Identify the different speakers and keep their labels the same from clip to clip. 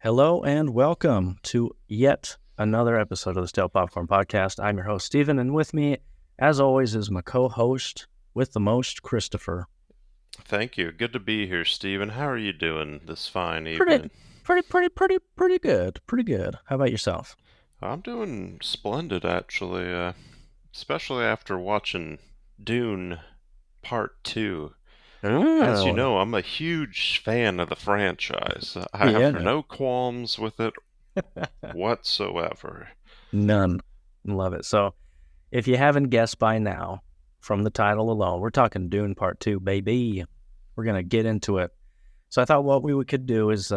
Speaker 1: Hello and welcome to yet another episode of the Stale Popcorn Podcast. I'm your host, Steven, and with me, as always, is my co-host with the most, Christopher.
Speaker 2: Thank you. Good to be here, Stephen. How are you doing this fine
Speaker 1: Pretty,
Speaker 2: evening?
Speaker 1: pretty good. Pretty good. How about yourself?
Speaker 2: I'm doing splendid, actually, especially after watching Dune Part 2. As you
Speaker 1: Oh,
Speaker 2: know, I'm a huge fan of the franchise. I have
Speaker 1: yeah.
Speaker 2: no qualms with it whatsoever.
Speaker 1: None. Love it. So, if you haven't guessed by now, from the title alone, we're talking Dune Part 2, baby. We're going to get into it. So I thought what we could do is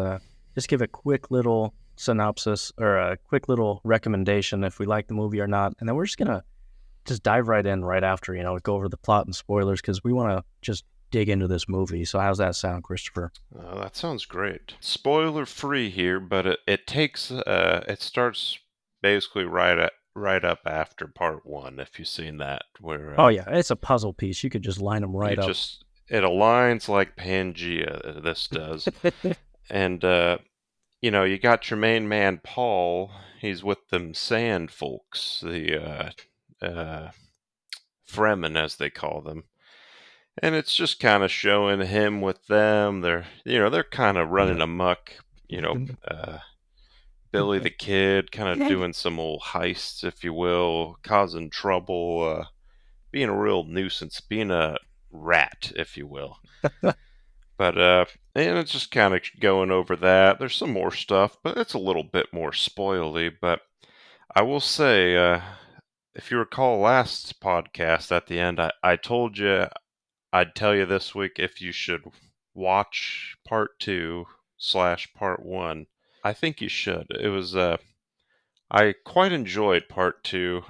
Speaker 1: just give a quick little synopsis or a quick little recommendation if we like the movie or not. And then we're just going to just dive right in right after, go over the plot and spoilers because we want to just dig into this movie. So how's that sound, Christopher?
Speaker 2: That sounds great. Spoiler free here, but it starts basically right up after Part 1, if you've seen that, where
Speaker 1: Oh, yeah, it's a puzzle piece. You could just line them
Speaker 2: You
Speaker 1: right up.
Speaker 2: just it aligns like Pangea. This does, and you got your main man Paul. He's with them Sand folks, the Fremen as they call them, and it's just kind of showing him with them. They're kind of running amok. You know, uh, Billy the Kid, kind of doing some old heists, if you will, causing trouble, being a real nuisance, being a rat, if you will. But and it's just kind of going over that. There's some more stuff, but it's a little bit more spoily. But I will say, if you recall last podcast at the end, I told you I'd tell you this week if you should watch part two slash part one. I think you should. I quite enjoyed part two,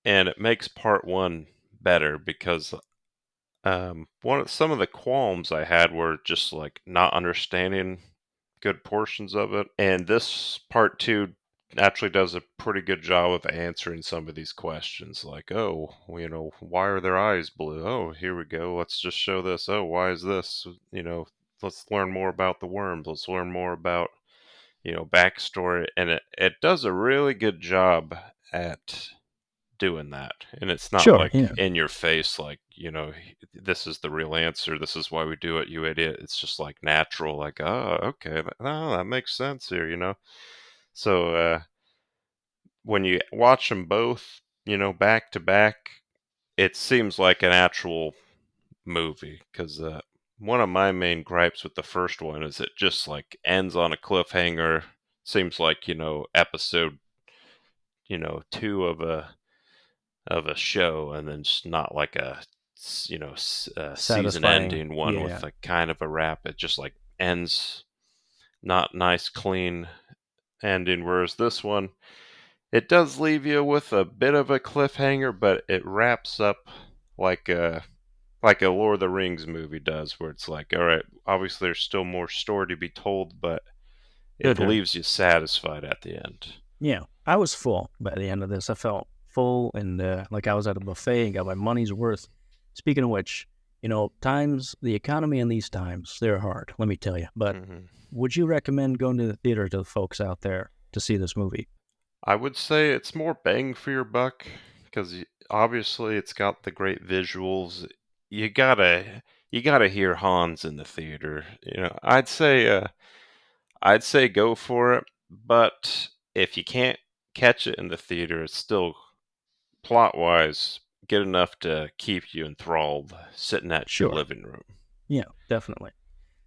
Speaker 2: and it makes part one better because some of the qualms I had were just like not understanding good portions of it, and this part two actually does a pretty good job of answering some of these questions. Like, oh, why are their eyes blue? Oh, here we go. Let's just show this. Oh, why is this? Let's learn more about the worms. Let's learn more about backstory, and it does a really good job at doing that. And it's not
Speaker 1: Sure,
Speaker 2: like
Speaker 1: yeah.
Speaker 2: in your face, like, this is the real answer. This is why we do it, you idiot. It's just like natural, like, oh, okay. That makes sense here. So, when you watch them both, back to back, it seems like an actual movie. Because one of my main gripes with the first one is it just like ends on a cliffhanger. Seems like, episode, two of a show, and then just not like a season
Speaker 1: Satisfying.
Speaker 2: ending one
Speaker 1: Yeah.
Speaker 2: with a kind of a wrap. It just like ends not nice, clean ending. Whereas this one, it does leave you with a bit of a cliffhanger, but it wraps up like a Lord of the Rings movie does, where it's like, all right, obviously there's still more story to be told, but it
Speaker 1: Good.
Speaker 2: leaves you satisfied at the end.
Speaker 1: Yeah, I was full by the end of this. I felt full and like I was at a buffet and got my money's worth. Speaking of which, the economy in these times, they're hard, let me tell you. But
Speaker 2: hmm
Speaker 1: would you recommend going to the theater to the folks out there to see this movie?
Speaker 2: I would say it's more bang for your buck because obviously it's got the great visuals. You gotta you gotta hear Hans in the theater. I'd say go for it, but if you can't catch it in the theater, it's still plot wise good enough to keep you enthralled sitting at your
Speaker 1: Sure.
Speaker 2: living room.
Speaker 1: Yeah, definitely.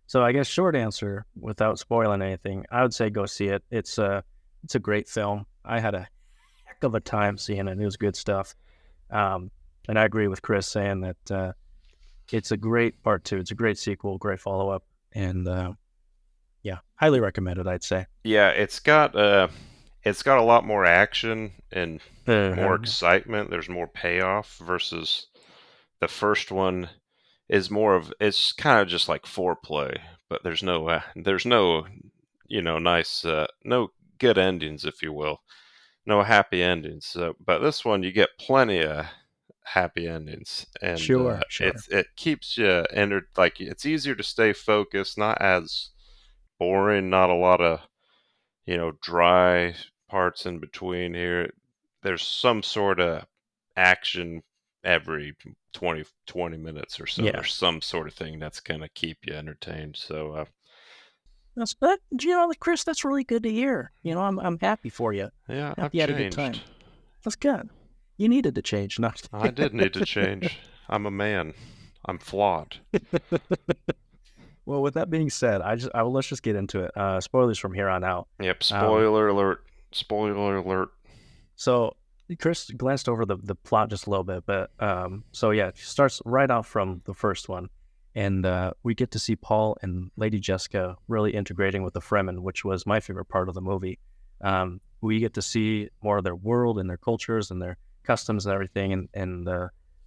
Speaker 1: So I guess short answer, without spoiling anything, I would say go see it. It's a great film. I had a heck of a time seeing it. It was good stuff. Um, and I agree with Chris saying that it's a great part two. It's a great sequel, great follow up, and yeah, highly recommended. I'd say.
Speaker 2: Yeah, it's got a lot more action and more
Speaker 1: Uh,
Speaker 2: excitement. There's more payoff versus the first one is more of it's kind of just like foreplay, but there's no nice no good endings, if you will, no happy endings. But this one you get plenty of happy endings, and
Speaker 1: sure, sure.
Speaker 2: it keeps you entered. Like it's easier to stay focused, not as boring, not a lot of dry parts in between here. There's some sort of action every 20 minutes or so.
Speaker 1: Yeah.
Speaker 2: There's some sort of thing that's going to keep you entertained. So,
Speaker 1: Chris, that's really good to hear. I'm happy for you.
Speaker 2: yeah, I've
Speaker 1: Happy you had a good
Speaker 2: changed.
Speaker 1: time. That's good. You needed to change, not.
Speaker 2: I did need to change. I'm a man. I'm flawed.
Speaker 1: Well, with that being said, let's just get into it. Spoilers from here on out.
Speaker 2: Yep,
Speaker 1: Um,
Speaker 2: spoiler alert. Spoiler alert.
Speaker 1: so Chris glanced over the plot just a little bit, but so yeah, it starts right off from the first one, and we get to see Paul and Lady Jessica really integrating with the Fremen, which was my favorite part of the movie. We get to see more of their world and their cultures and their customs and everything, and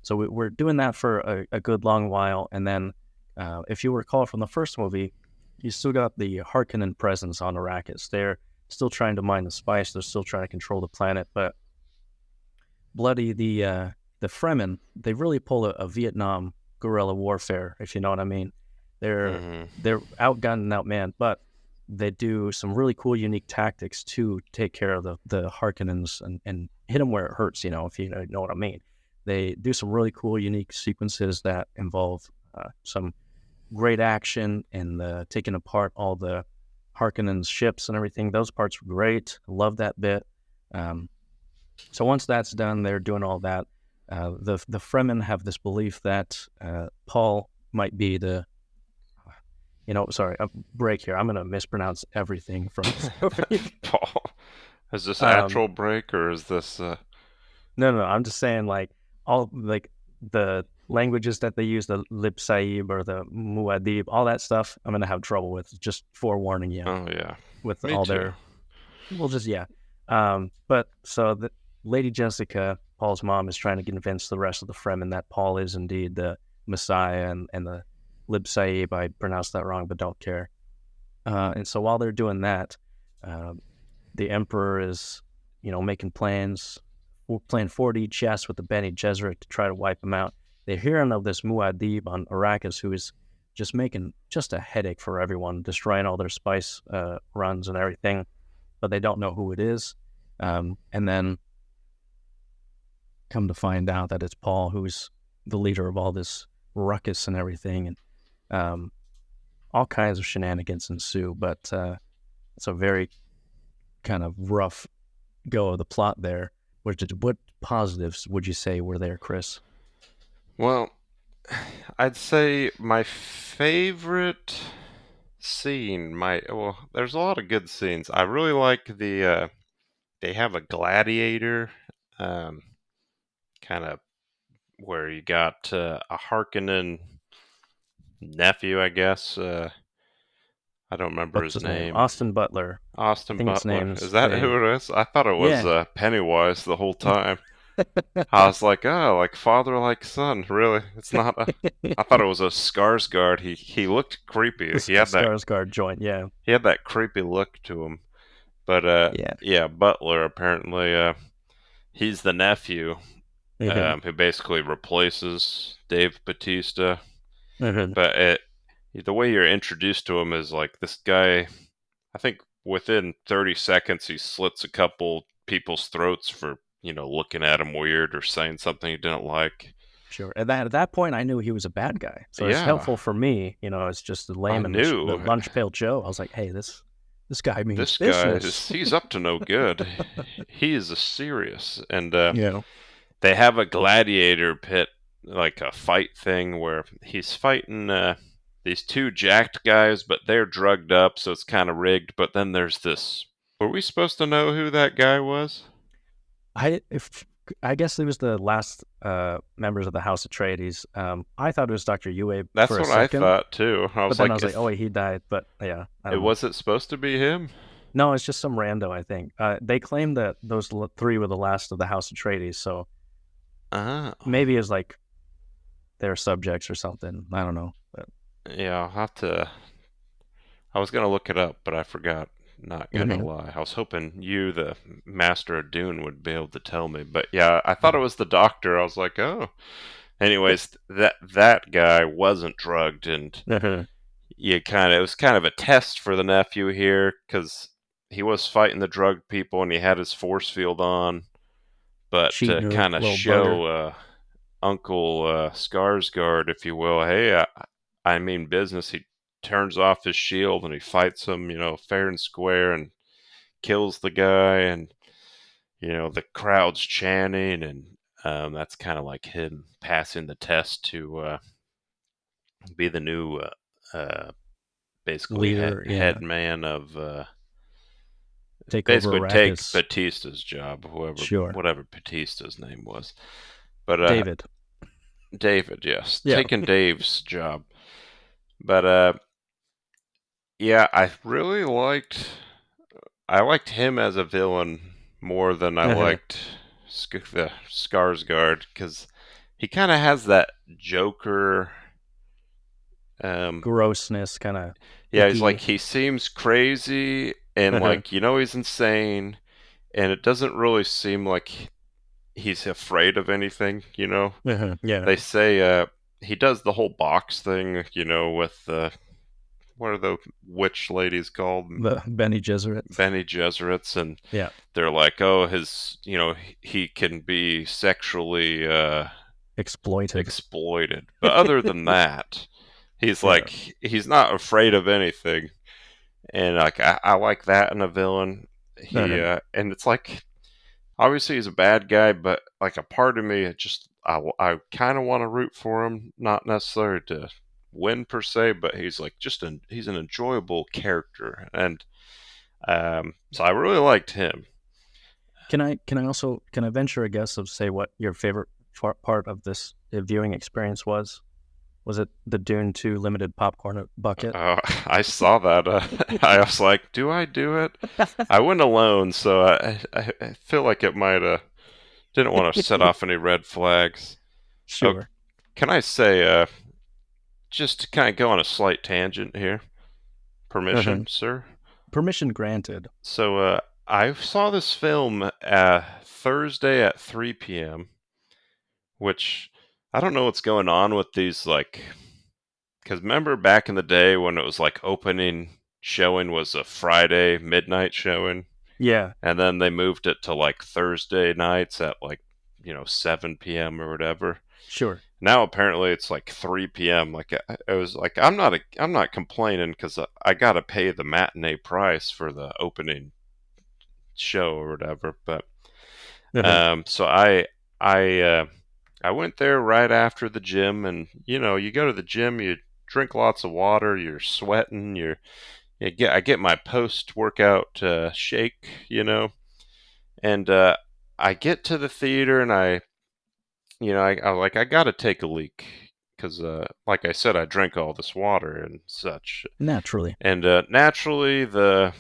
Speaker 1: so we're doing that for a good long while, and then if you recall from the first movie, you still got the Harkonnen presence on Arrakis. They're still trying to mine the spice. They're still trying to control the planet, but bloody the Fremen, they really pull a Vietnam guerrilla warfare, if you know what I mean. They're
Speaker 2: Mm-hmm.
Speaker 1: they're outgunned and outmanned, but they do some really cool, unique tactics to take care of the Harkonnens and hit them where it hurts. If you know what I mean. They do some really cool, unique sequences that involve some great action and taking apart all the Harkonnens ships and everything. Those parts were great. I love that bit. Um, so once that's done, they're doing all that. The Fremen have this belief that Paul might be sorry, a break here. I'm going to mispronounce everything from this movie.
Speaker 2: Paul, is this
Speaker 1: um,
Speaker 2: actual break or is this?
Speaker 1: no, I'm just saying all the languages that they use, the Lib Saib or the Muad'Dib, all that stuff. I'm going to have trouble with. Just forewarning you
Speaker 2: Oh yeah,
Speaker 1: with
Speaker 2: me
Speaker 1: all
Speaker 2: too.
Speaker 1: their. Well, just yeah. But so the Lady Jessica, Paul's mom, is trying to convince the rest of the Fremen that Paul is indeed the Messiah and the Lib Saib. I pronounced that wrong, but don't care. And so while they're doing that, uh, the Emperor is, making plans, playing 4D chess with the Bene Gesserit to try to wipe them out. They're hearing of this Muad'Dib on Arrakis, who is just making just a headache for everyone, destroying all their spice runs and everything, but they don't know who it is. And then come to find out that it's Paul who's the leader of all this ruckus and everything, and all kinds of shenanigans ensue. But it's a very kind of rough go of the plot there. What positives would you say were there, Chris?
Speaker 2: Well, I'd say my favorite scene. There's a lot of good scenes. I really like they have a gladiator, um, kind of where you got a Harkonnen nephew, I guess. I don't remember
Speaker 1: What's
Speaker 2: his
Speaker 1: his name?
Speaker 2: name.
Speaker 1: Austin Butler. I
Speaker 2: Austin
Speaker 1: think his
Speaker 2: Butler. Is
Speaker 1: name's
Speaker 2: that who it is? I thought it was
Speaker 1: yeah.
Speaker 2: Pennywise the whole time. I was like, oh, like father, like son. Really, it's not. I thought it was a Skarsgård. He looked creepy. He
Speaker 1: The
Speaker 2: had that
Speaker 1: Skarsgård joint. Yeah,
Speaker 2: creepy look to him. But
Speaker 1: yeah.
Speaker 2: yeah, Butler apparently he's the nephew
Speaker 1: Mm-hmm.
Speaker 2: who basically replaces Dave Bautista.
Speaker 1: Mm-hmm.
Speaker 2: But the way you're introduced to him is like this guy. I think within 30 seconds he slits a couple people's throats for looking at him weird or saying something he didn't like.
Speaker 1: Sure. At that point, I knew he was a bad guy, so it's
Speaker 2: Yeah,
Speaker 1: helpful for me. It's just the
Speaker 2: I
Speaker 1: layman, the
Speaker 2: knew
Speaker 1: lunch pail Joe. I was like, hey, this guy means
Speaker 2: this guy
Speaker 1: business.
Speaker 2: is—he's up to no good. He is a serious, and
Speaker 1: Yeah.
Speaker 2: they have a gladiator pit, like a fight thing where he's fighting these two jacked guys, but they're drugged up, so it's kind of rigged. But then there's this. Were we supposed to know who that guy was?
Speaker 1: I guess it was the last members of the House Atreides. I thought it was Dr. Yue
Speaker 2: That's
Speaker 1: for a
Speaker 2: what I
Speaker 1: second,
Speaker 2: thought too. I
Speaker 1: but
Speaker 2: was
Speaker 1: then I
Speaker 2: like,
Speaker 1: was like, oh wait, he died. But yeah, I don't know.
Speaker 2: was it supposed to be him?
Speaker 1: No, it's just some rando. I think they claim that those three were the last of the House Atreides, so
Speaker 2: Oh,
Speaker 1: maybe it's like their subjects or something. I don't know. But
Speaker 2: yeah. I'll have to. I was gonna look it up, but I forgot. Not gonna
Speaker 1: Mhm.
Speaker 2: lie. I was hoping you, the master of Dune, would be able to tell me. But yeah, I thought it was the doctor. I was like, oh. Anyways, that guy wasn't drugged, and it was kind of a test for the nephew here because he was fighting the drug people and he had his force field on, but to
Speaker 1: Cheating a
Speaker 2: kind of
Speaker 1: little bugger.
Speaker 2: show Uncle Skarsgård, if you will, hey, I mean business. He turns off his shield and he fights him, fair and square, and kills the guy, and the crowd's chanting, and that's kind of like him passing the test to be the new, basically
Speaker 1: Leader,
Speaker 2: head
Speaker 1: yeah.
Speaker 2: man of,
Speaker 1: Take over
Speaker 2: basically take
Speaker 1: Arrakis.
Speaker 2: Batista's job,
Speaker 1: Sure.
Speaker 2: whatever Batista's name was. But
Speaker 1: David.
Speaker 2: David, yes,
Speaker 1: Yeah.
Speaker 2: taking Dave's job. But yeah, I liked him as a villain more than I liked the Skarsgård, because he kind of has that Joker. Um,
Speaker 1: Grossness, kind of
Speaker 2: yeah, he's like,
Speaker 1: icky.
Speaker 2: he seems crazy and like, he's insane, and it doesn't really seem like he's afraid of anything.
Speaker 1: Yeah.
Speaker 2: They say he does the whole box thing, with what are the witch ladies called?
Speaker 1: The Benny Gesserit.
Speaker 2: Benny Gesserits, and
Speaker 1: Yeah.
Speaker 2: they're like, oh, he can be sexually
Speaker 1: Exploited.
Speaker 2: exploited. But other than that, he's
Speaker 1: Yeah.
Speaker 2: like, he's not afraid of anything. And like, I like that in a villain. And it's like, obviously he's a bad guy, but like a part of me, I kind of want to root for him, not necessarily to win per se, but he's like he's an enjoyable character, and so I really liked him.
Speaker 1: Can I venture a guess of say what your favorite part of this viewing experience was? Was it the Dune 2 limited popcorn bucket?
Speaker 2: I saw that. I was like, do I do it? I went alone, so I feel like it might didn't want to set off any red flags. Oh,
Speaker 1: Sure.
Speaker 2: can I say just to kind of go on a slight tangent here? Permission, sir?
Speaker 1: Permission granted.
Speaker 2: So I saw this film Thursday at 3 p.m., which I don't know what's going on with these, like, because remember back in the day when it was like opening showing was a Friday midnight showing,
Speaker 1: Yeah.
Speaker 2: and then they moved it to like Thursday nights at like 7 p.m. or whatever.
Speaker 1: Sure.
Speaker 2: Now apparently it's like 3 p.m. Like it was like, I'm not complaining because I gotta pay the matinee price for the opening show or whatever. But so I went there right after the gym, and you go to the gym, you drink lots of water, you're sweating, I get my post workout shake, and I get to the theater, and I like, I gotta take a leak because like I said, I drank all this water and such,
Speaker 1: Naturally.
Speaker 2: and naturally the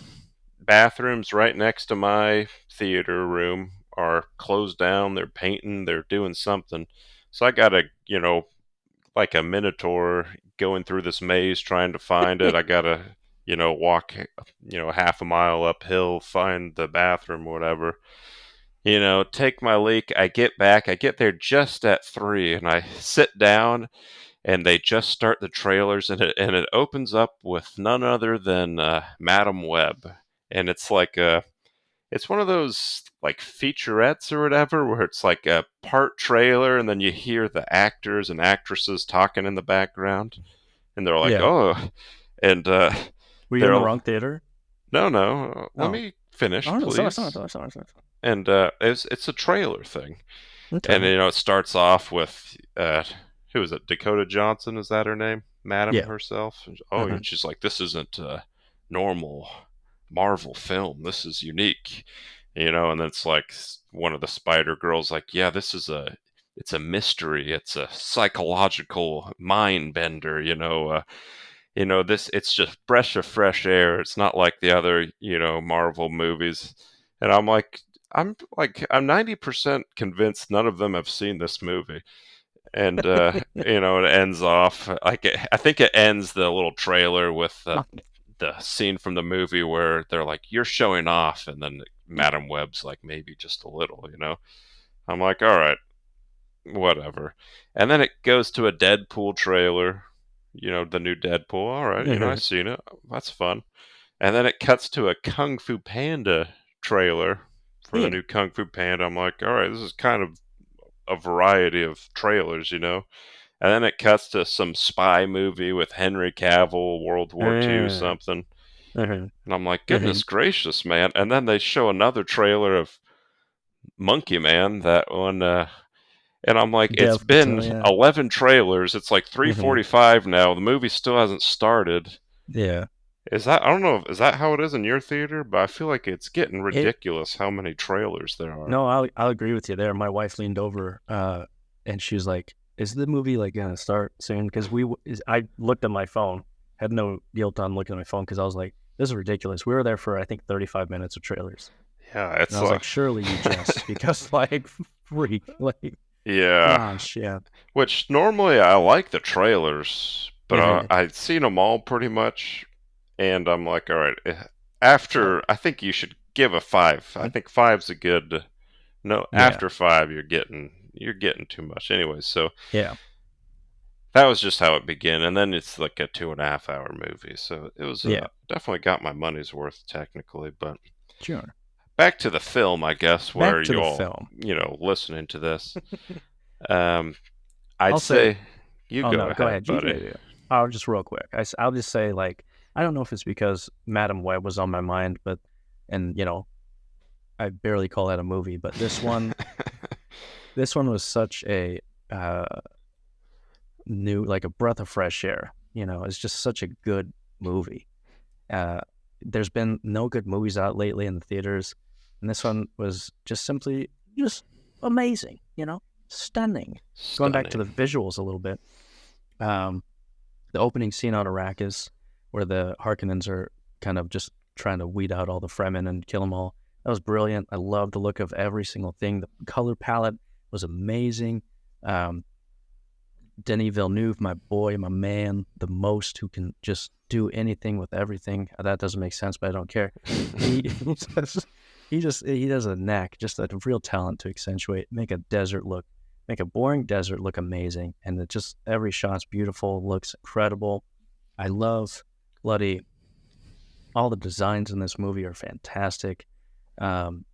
Speaker 2: bathrooms right next to my theater room are closed down. They're painting, they're doing something. So I gotta, like a minotaur going through this maze trying to find it. I gotta, walk, half a mile uphill, find the bathroom, whatever. Take my leak. I get there just at 3, and I sit down, and they just start the trailers, and it opens up with none other than Madam Web, and it's like it's one of those like featurettes or whatever, where it's like a part trailer, and then you hear the actors and actresses talking in the background, and they're like,
Speaker 1: Yeah.
Speaker 2: oh, and
Speaker 1: Were you in the
Speaker 2: they're
Speaker 1: wrong theater?
Speaker 2: no, let
Speaker 1: Oh.
Speaker 2: me finish,
Speaker 1: Oh no, sorry, sorry,
Speaker 2: please.
Speaker 1: sorry, sorry, sorry.
Speaker 2: And it's a trailer thing, and
Speaker 1: Okay.
Speaker 2: it starts off with who is it? Dakota Johnson, is that her name? Madam
Speaker 1: Yeah.
Speaker 2: herself. Oh,
Speaker 1: Uh-huh.
Speaker 2: and she's like, this isn't a normal Marvel film. This is unique, And then it's like one of the Spider Girls, like, yeah, it's a mystery. It's a psychological mind bender. This, it's just breath of fresh air. It's not like the other Marvel movies. And I'm 90% convinced none of them have seen this movie. And it ends off like I think it ends the little trailer with the scene from the movie where they're like, you're showing off, and then Madam Web's like, maybe just a little. I'm like, all right, whatever. And then it goes to a Deadpool trailer, the new Deadpool. All right, I've seen it. That's fun. And then it cuts to a Kung Fu Panda trailer for the
Speaker 1: Yeah.
Speaker 2: new Kung Fu Panda. I'm like, all right, this is kind of a variety of trailers, you know? And then it cuts to some spy movie with Henry Cavill, World War II
Speaker 1: Uh,
Speaker 2: something.
Speaker 1: uh,
Speaker 2: And I'm like,
Speaker 1: uh,
Speaker 2: goodness gracious, man. And then they show another trailer of Monkey Man, that one. And I'm like, it's
Speaker 1: Dev
Speaker 2: been
Speaker 1: Patel, yeah.
Speaker 2: 11 trailers. It's like
Speaker 1: Hmm.
Speaker 2: 3:45 now. The movie still hasn't started.
Speaker 1: Yeah.
Speaker 2: Is that, I don't know, is that how it is in your theater? But I feel like it's getting
Speaker 1: It
Speaker 2: ridiculous how many trailers there are.
Speaker 1: No, I'll agree with you there. My wife leaned over, and she was like, "Is the movie like gonna start soon?" Because I looked at my phone, had no guilt on looking at my phone because I was like, "This is ridiculous." We were there for I think 35 minutes of trailers,
Speaker 2: Yeah,
Speaker 1: and
Speaker 2: it's
Speaker 1: I was
Speaker 2: like,
Speaker 1: like, "Surely you jest," because like, freak, like,
Speaker 2: yeah.
Speaker 1: gosh, yeah,
Speaker 2: Which normally I like the trailers, but
Speaker 1: Mhm.
Speaker 2: I'd seen them all pretty much, and I'm like, all right.
Speaker 1: Oh,
Speaker 2: After, I think you should give a five. I think five's a good. No,
Speaker 1: yeah,
Speaker 2: after five, you're getting too much. Anyway, so
Speaker 1: yeah,
Speaker 2: that was just how it began, and then it's like a 2.5 hour movie, so it was
Speaker 1: yeah,
Speaker 2: definitely got my money's worth technically. But
Speaker 1: sure.
Speaker 2: back to the film, I guess, where
Speaker 1: Back to
Speaker 2: you
Speaker 1: the
Speaker 2: all,
Speaker 1: film.
Speaker 2: listening to this. Um, I'd
Speaker 1: I'll say,
Speaker 2: say you
Speaker 1: oh
Speaker 2: go
Speaker 1: no, go
Speaker 2: ahead,
Speaker 1: ahead. You
Speaker 2: buddy.
Speaker 1: do. I'll just real quick. I'll just say like I don't know if it's because Madam Web was on my mind, but and I barely call that a movie, but this one was such a uh, new like a breath of fresh air. It's just such a good movie. Uh, there's been no good movies out lately in the theaters, and this one was just simply just amazing. Stunning. Going back to the
Speaker 2: Stunning.
Speaker 1: visuals a little bit. Um, the opening scene on Arrakis, where the Harkonnens are kind of just trying to weed out all the Fremen and kill them all. That was brilliant. I love the look of every single thing. The color palette was amazing. Um, Denis Villeneuve, my boy, my man, the most who can just do anything with everything. That doesn't make sense, but I don't care. He he does a knack, just a real talent to accentuate, make a boring desert look amazing, and every shot's beautiful, looks incredible. I love bloody all the designs in this movie are fantastic. Um,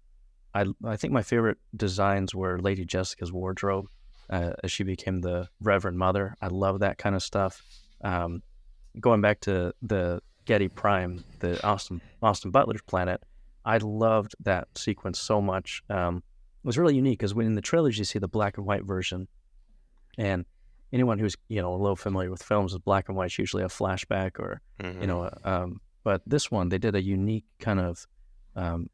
Speaker 1: I think my favorite designs were Lady Jessica's wardrobe as she became the Reverend Mother. I love that kind of stuff. Um, Going back to the Getty Prime, the Austin Butler's planet, I loved that sequence so much. It was really unique because when in the trailers you see the black and white version, and anyone who's a little familiar with films with black and white is usually a flashback or you
Speaker 2: Hmm.
Speaker 1: know, but this one they did a unique kind of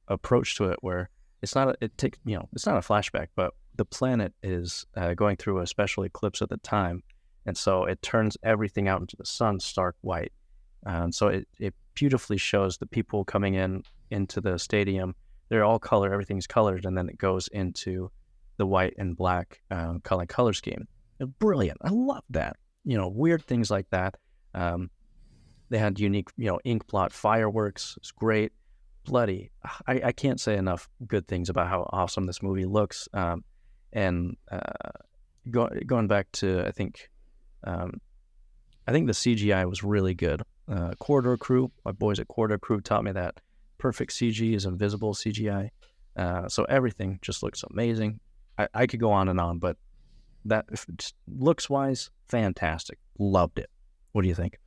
Speaker 1: approach to it where it's not a flashback, but the planet is going through a special eclipse at the time, and so it turns everything out into the sun stark white. So it beautifully shows the people coming into the stadium. They're all color, everything's colored, and then it goes into the white and black color scheme. Brilliant. I love that. Weird things like that. Um, they had unique, ink blot fireworks. It's great. Bloody. I can't say enough good things about how awesome this movie looks. And going back to, um, I think the CGI was really good. Corridor Crew, my boys at Corridor Crew taught me that perfect CG is invisible CGI. So everything just looks amazing. I could go on and on, but that looks wise, fantastic. Loved it. What do you think?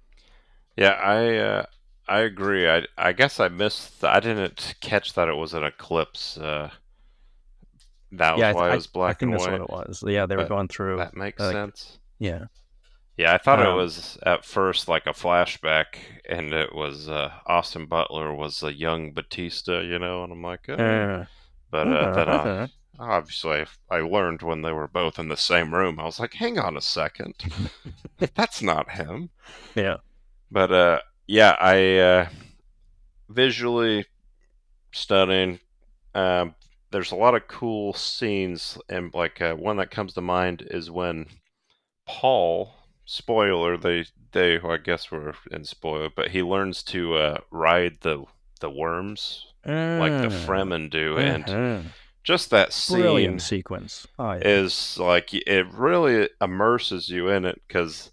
Speaker 2: Yeah, I agree. I guess I missed. I didn't catch that it was an eclipse. That
Speaker 1: Yeah,
Speaker 2: was why it was
Speaker 1: I
Speaker 2: black
Speaker 1: think
Speaker 2: and
Speaker 1: that's what
Speaker 2: white.
Speaker 1: it was. Yeah, they were
Speaker 2: But
Speaker 1: going through
Speaker 2: that makes
Speaker 1: like
Speaker 2: sense.
Speaker 1: yeah.
Speaker 2: Yeah, I thought it
Speaker 1: Um,
Speaker 2: was at first like a flashback, and it was Austin Butler was a young Batista, and I'm like,
Speaker 1: uh,
Speaker 2: but then
Speaker 1: uh,
Speaker 2: obviously I learned when they were both in the same room. I was like, hang on a second, that's not him.
Speaker 1: yeah.
Speaker 2: But yeah, I visually stunning. Um, there's a lot of cool scenes, and like one that comes to mind is when Paul, spoiler, they well, I guess we're in spoiler, but he learns to ride the worms like the
Speaker 1: Uh,
Speaker 2: Fremen do, and
Speaker 1: uh-huh.
Speaker 2: just that
Speaker 1: Brilliant
Speaker 2: scene
Speaker 1: sequence. Oh yeah.
Speaker 2: is like it really immerses you in it because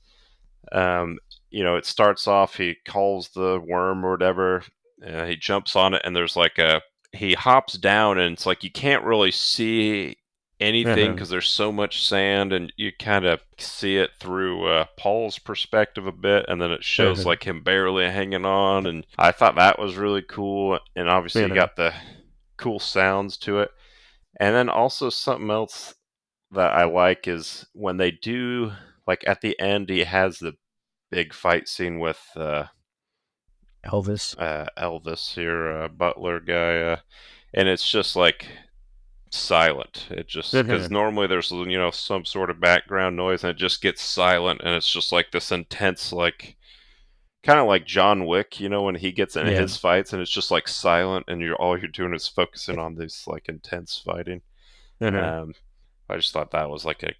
Speaker 2: um, it starts off he calls the worm or whatever, he jumps on it, and there's like he hops down, and it's like you can't really see anything
Speaker 1: Uh-huh.
Speaker 2: because there's so much sand, and you kind of see it through Paul's perspective a bit, and then it shows
Speaker 1: Uh-huh.
Speaker 2: like him barely hanging on, and I thought that was really cool, and obviously you
Speaker 1: Uh-huh.
Speaker 2: got the cool sounds to it, and then also something else that I like is when they do, like at the end, he has the big fight scene with
Speaker 1: Elvis.
Speaker 2: Elvis here, Butler guy, and it's just like silent. It just because
Speaker 1: Uh-huh.
Speaker 2: normally there's some sort of background noise, and it just gets silent, and it's just like this intense, like kind of like John Wick, when he gets into
Speaker 1: Yeah.
Speaker 2: his fights, and it's just like silent, and all you're doing is focusing on this like intense fighting.
Speaker 1: Uh-huh.
Speaker 2: Um, I just thought that was like a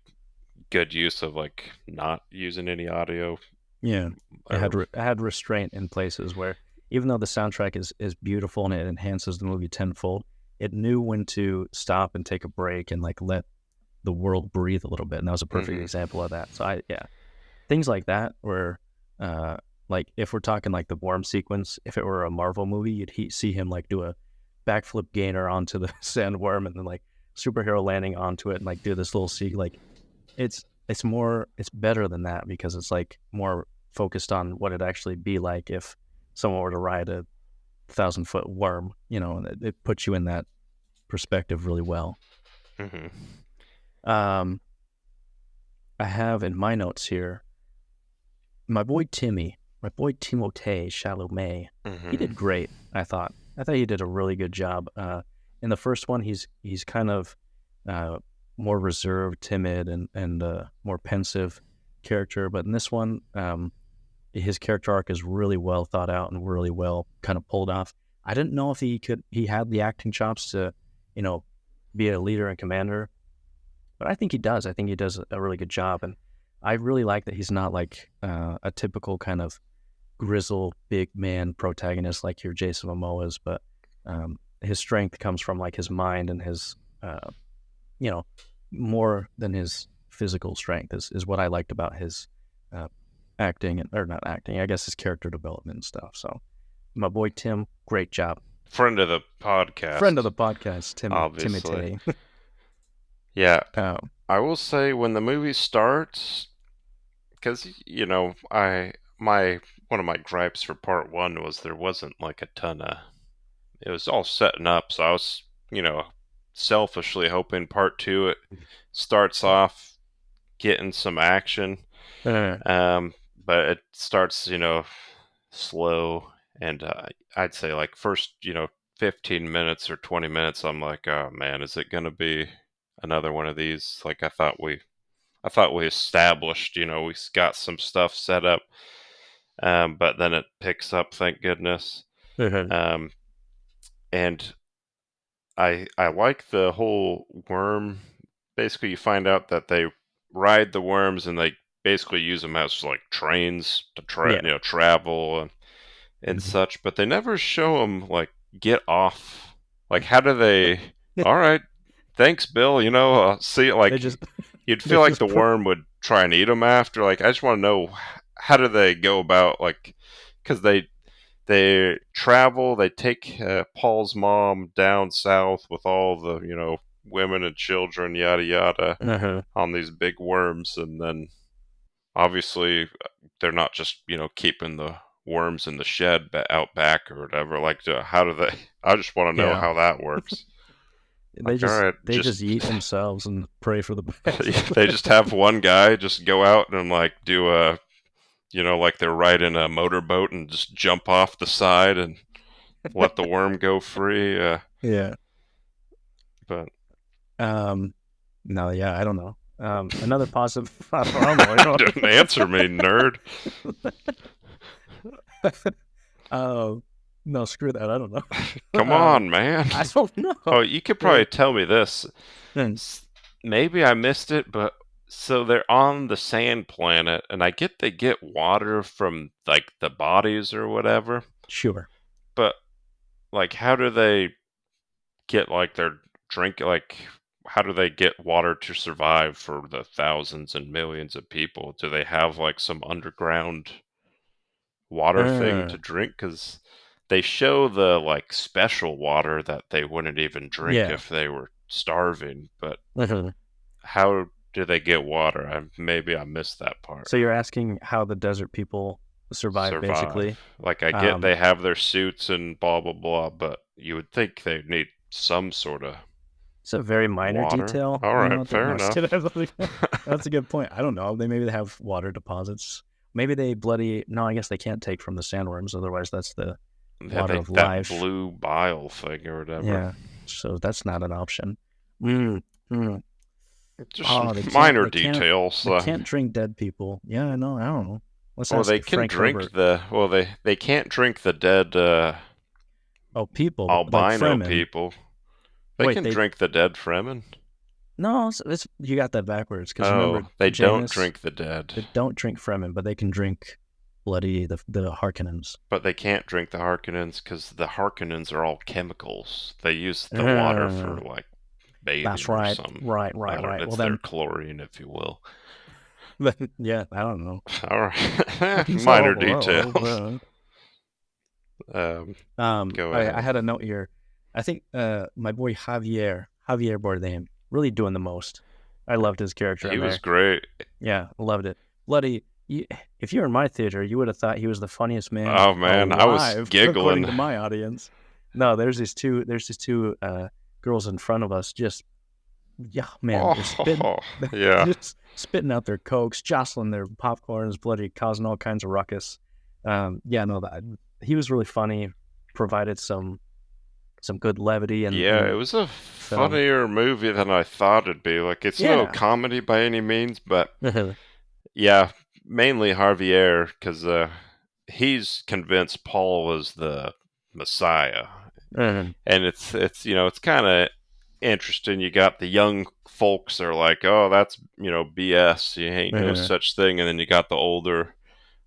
Speaker 2: good use of like not using any audio.
Speaker 1: Yeah.
Speaker 2: Or,
Speaker 1: It had restraint in places where even though the soundtrack is beautiful and it enhances the movie tenfold, it knew when to stop and take a break and like let the world breathe a little bit. And that was a perfect
Speaker 2: hmm
Speaker 1: example of that. So things like that where like if we're talking like the worm sequence, if it were a Marvel movie, see him like do a backflip gainer onto the sandworm and then like superhero landing onto it and like do this little like it's better than that because it's like more focused on what it'd actually be like if someone were to ride a 1,000-foot worm, and it puts you in that perspective really well.
Speaker 2: hmm
Speaker 1: Um, I have in my notes here my boy Timothée Chalamet. He
Speaker 2: hmm
Speaker 1: did great. I thought he did a really good job. In the first one, he's kind of uh, more reserved, timid, and more pensive character. But in this one, his character arc is really well thought out and really well kind of pulled off. I didn't know if he had the acting chops to, you know, be a leader and commander, but I think he does. I think he does a really good job, and I really like that he's not like a typical kind of grizzled big man protagonist like your Jason Momoa's, but his strength comes from like his mind and his, you know, more than his physical strength is what I liked about his uh, acting or not acting, I guess his character development and stuff. So my boy Tim, great job.
Speaker 2: Friend of the
Speaker 1: Friend of
Speaker 2: podcast,
Speaker 1: the podcast,
Speaker 2: obviously.
Speaker 1: Timotei.
Speaker 2: Yeah,
Speaker 1: um,
Speaker 2: I will say when the movie starts, because I my one of my gripes for part one was there wasn't like a ton of. It was all setting up, so I was selfishly hoping part two it starts off getting some action,
Speaker 1: uh,
Speaker 2: um, but it starts slow, and I'd say like first 15 minutes or 20 minutes, I'm like, oh man, is it gonna be another one of these? Like I thought we established, we got some stuff set up, but then it picks up, thank goodness.
Speaker 1: uh,
Speaker 2: Um, and I like the whole worm. Basically, you find out that they ride the worms and they basically use them as like trains to
Speaker 1: yeah.
Speaker 2: travel and
Speaker 1: Mhm.
Speaker 2: such. But they never show them like get off. Like, how do they? All right, thanks, Bill. See,
Speaker 1: They
Speaker 2: like
Speaker 1: just
Speaker 2: you'd
Speaker 1: they
Speaker 2: feel like
Speaker 1: just
Speaker 2: the worm would try and eat them after. Like, I just want to know how do they go about like because they travel. They take Paul's mom down south with all the women and children, yada yada,
Speaker 1: uh-huh.
Speaker 2: on these big worms, and then obviously they're not just keeping the worms in the shed out back or whatever. Like, how do they? I just want to know
Speaker 1: Yeah.
Speaker 2: how that works. Like, all right,
Speaker 1: They just eat themselves and pray for the best.
Speaker 2: they just have one guy just go out and like do a like they're riding a motorboat and just jump off the side and let the worm go free.
Speaker 1: Yeah.
Speaker 2: But
Speaker 1: Um. No. Yeah. I don't know. Another positive. I don't know. You
Speaker 2: don't answer me, nerd.
Speaker 1: know. No. Screw that. I don't know.
Speaker 2: Come on, man.
Speaker 1: I don't know.
Speaker 2: Oh, you could
Speaker 1: Uh,
Speaker 2: probably tell me this.
Speaker 1: hmm,
Speaker 2: Maybe I missed it, but so they're on the sand planet, and I get they get water from like the bodies or whatever,
Speaker 1: sure.
Speaker 2: but like, how do they get like their drink? Like, how do they get water to survive for the thousands and millions of people? Do they have like some underground water thing
Speaker 1: Uh,
Speaker 2: to drink? Because they show the like special water that they wouldn't even drink
Speaker 1: Yeah.
Speaker 2: if they were starving, but
Speaker 1: Mhm.
Speaker 2: how do they get water? Maybe I missed that part.
Speaker 1: So you're asking how the desert people survive,
Speaker 2: Survive.
Speaker 1: basically.
Speaker 2: Like I get
Speaker 1: Um,
Speaker 2: they have their suits and blah blah blah, but you would think they need some sort of
Speaker 1: it's a very minor
Speaker 2: water.
Speaker 1: detail,
Speaker 2: All
Speaker 1: you
Speaker 2: right,
Speaker 1: know.
Speaker 2: fair
Speaker 1: No, just kidding.
Speaker 2: enough.
Speaker 1: That's a good point. I don't know. Maybe they have water deposits. Maybe they bloody. No, I guess they can't take from the sandworms. Otherwise, that's the
Speaker 2: Yeah,
Speaker 1: water
Speaker 2: they
Speaker 1: of
Speaker 2: that
Speaker 1: life.
Speaker 2: blue bile thing or whatever.
Speaker 1: Yeah. So that's not an option. Mm, mm.
Speaker 2: Just
Speaker 1: Oh, they can't.
Speaker 2: minor
Speaker 1: They can't.
Speaker 2: details.
Speaker 1: They can't drink dead people. Yeah, I know. I don't know. Let's
Speaker 2: Well, they
Speaker 1: ask
Speaker 2: can
Speaker 1: Frank
Speaker 2: drink
Speaker 1: Herbert.
Speaker 2: the. Well, they can't drink the dead
Speaker 1: Oh, people like
Speaker 2: albino
Speaker 1: Fremen.
Speaker 2: people. They
Speaker 1: Wait,
Speaker 2: can
Speaker 1: they
Speaker 2: drink the dead Fremen.
Speaker 1: no. You got that backwards because remember
Speaker 2: Oh, they don't
Speaker 1: Jameis.
Speaker 2: drink the dead.
Speaker 1: They don't drink Fremen, but they can drink bloody the Harkonnens.
Speaker 2: But they can't drink the Harkonnens because the Harkonnens are all chemicals. They use the water for
Speaker 1: Uh,
Speaker 2: like
Speaker 1: that's
Speaker 2: bathing or
Speaker 1: right,
Speaker 2: some.
Speaker 1: right,
Speaker 2: I
Speaker 1: right,
Speaker 2: don't.
Speaker 1: right. Well
Speaker 2: It's their
Speaker 1: then,
Speaker 2: chlorine, if you will.
Speaker 1: yeah, I don't know.
Speaker 2: All right,
Speaker 1: So,
Speaker 2: minor details. Go
Speaker 1: I
Speaker 2: ahead.
Speaker 1: had a note here. I think my boy Javier Bardem, really doing the most. I loved his character
Speaker 2: He
Speaker 1: in
Speaker 2: was
Speaker 1: there.
Speaker 2: great.
Speaker 1: Yeah, loved it. Bloody, if you were in my theater, you would have thought he was the funniest man
Speaker 2: Oh man, I was
Speaker 1: alive, according
Speaker 2: giggling.
Speaker 1: to my audience. No, there's these two girls in front of us. Just yeah, man, they're spitting,
Speaker 2: Oh yeah,
Speaker 1: just spitting out their cokes, jostling their popcorns, bloody causing all kinds of ruckus. Yeah, no, that he was really funny. Provided some good levity
Speaker 2: yeah. It
Speaker 1: in
Speaker 2: was a
Speaker 1: film.
Speaker 2: funnier movie than I thought it'd be. Like it's no
Speaker 1: Yeah.
Speaker 2: comedy by any means, but yeah, mainly Javier because he's convinced Paul is the Messiah,
Speaker 1: Mhm.
Speaker 2: and it's it's kind of interesting. You got the young folks are like, oh, that's BS. You ain't no
Speaker 1: Mhm.
Speaker 2: such thing, and then you got the older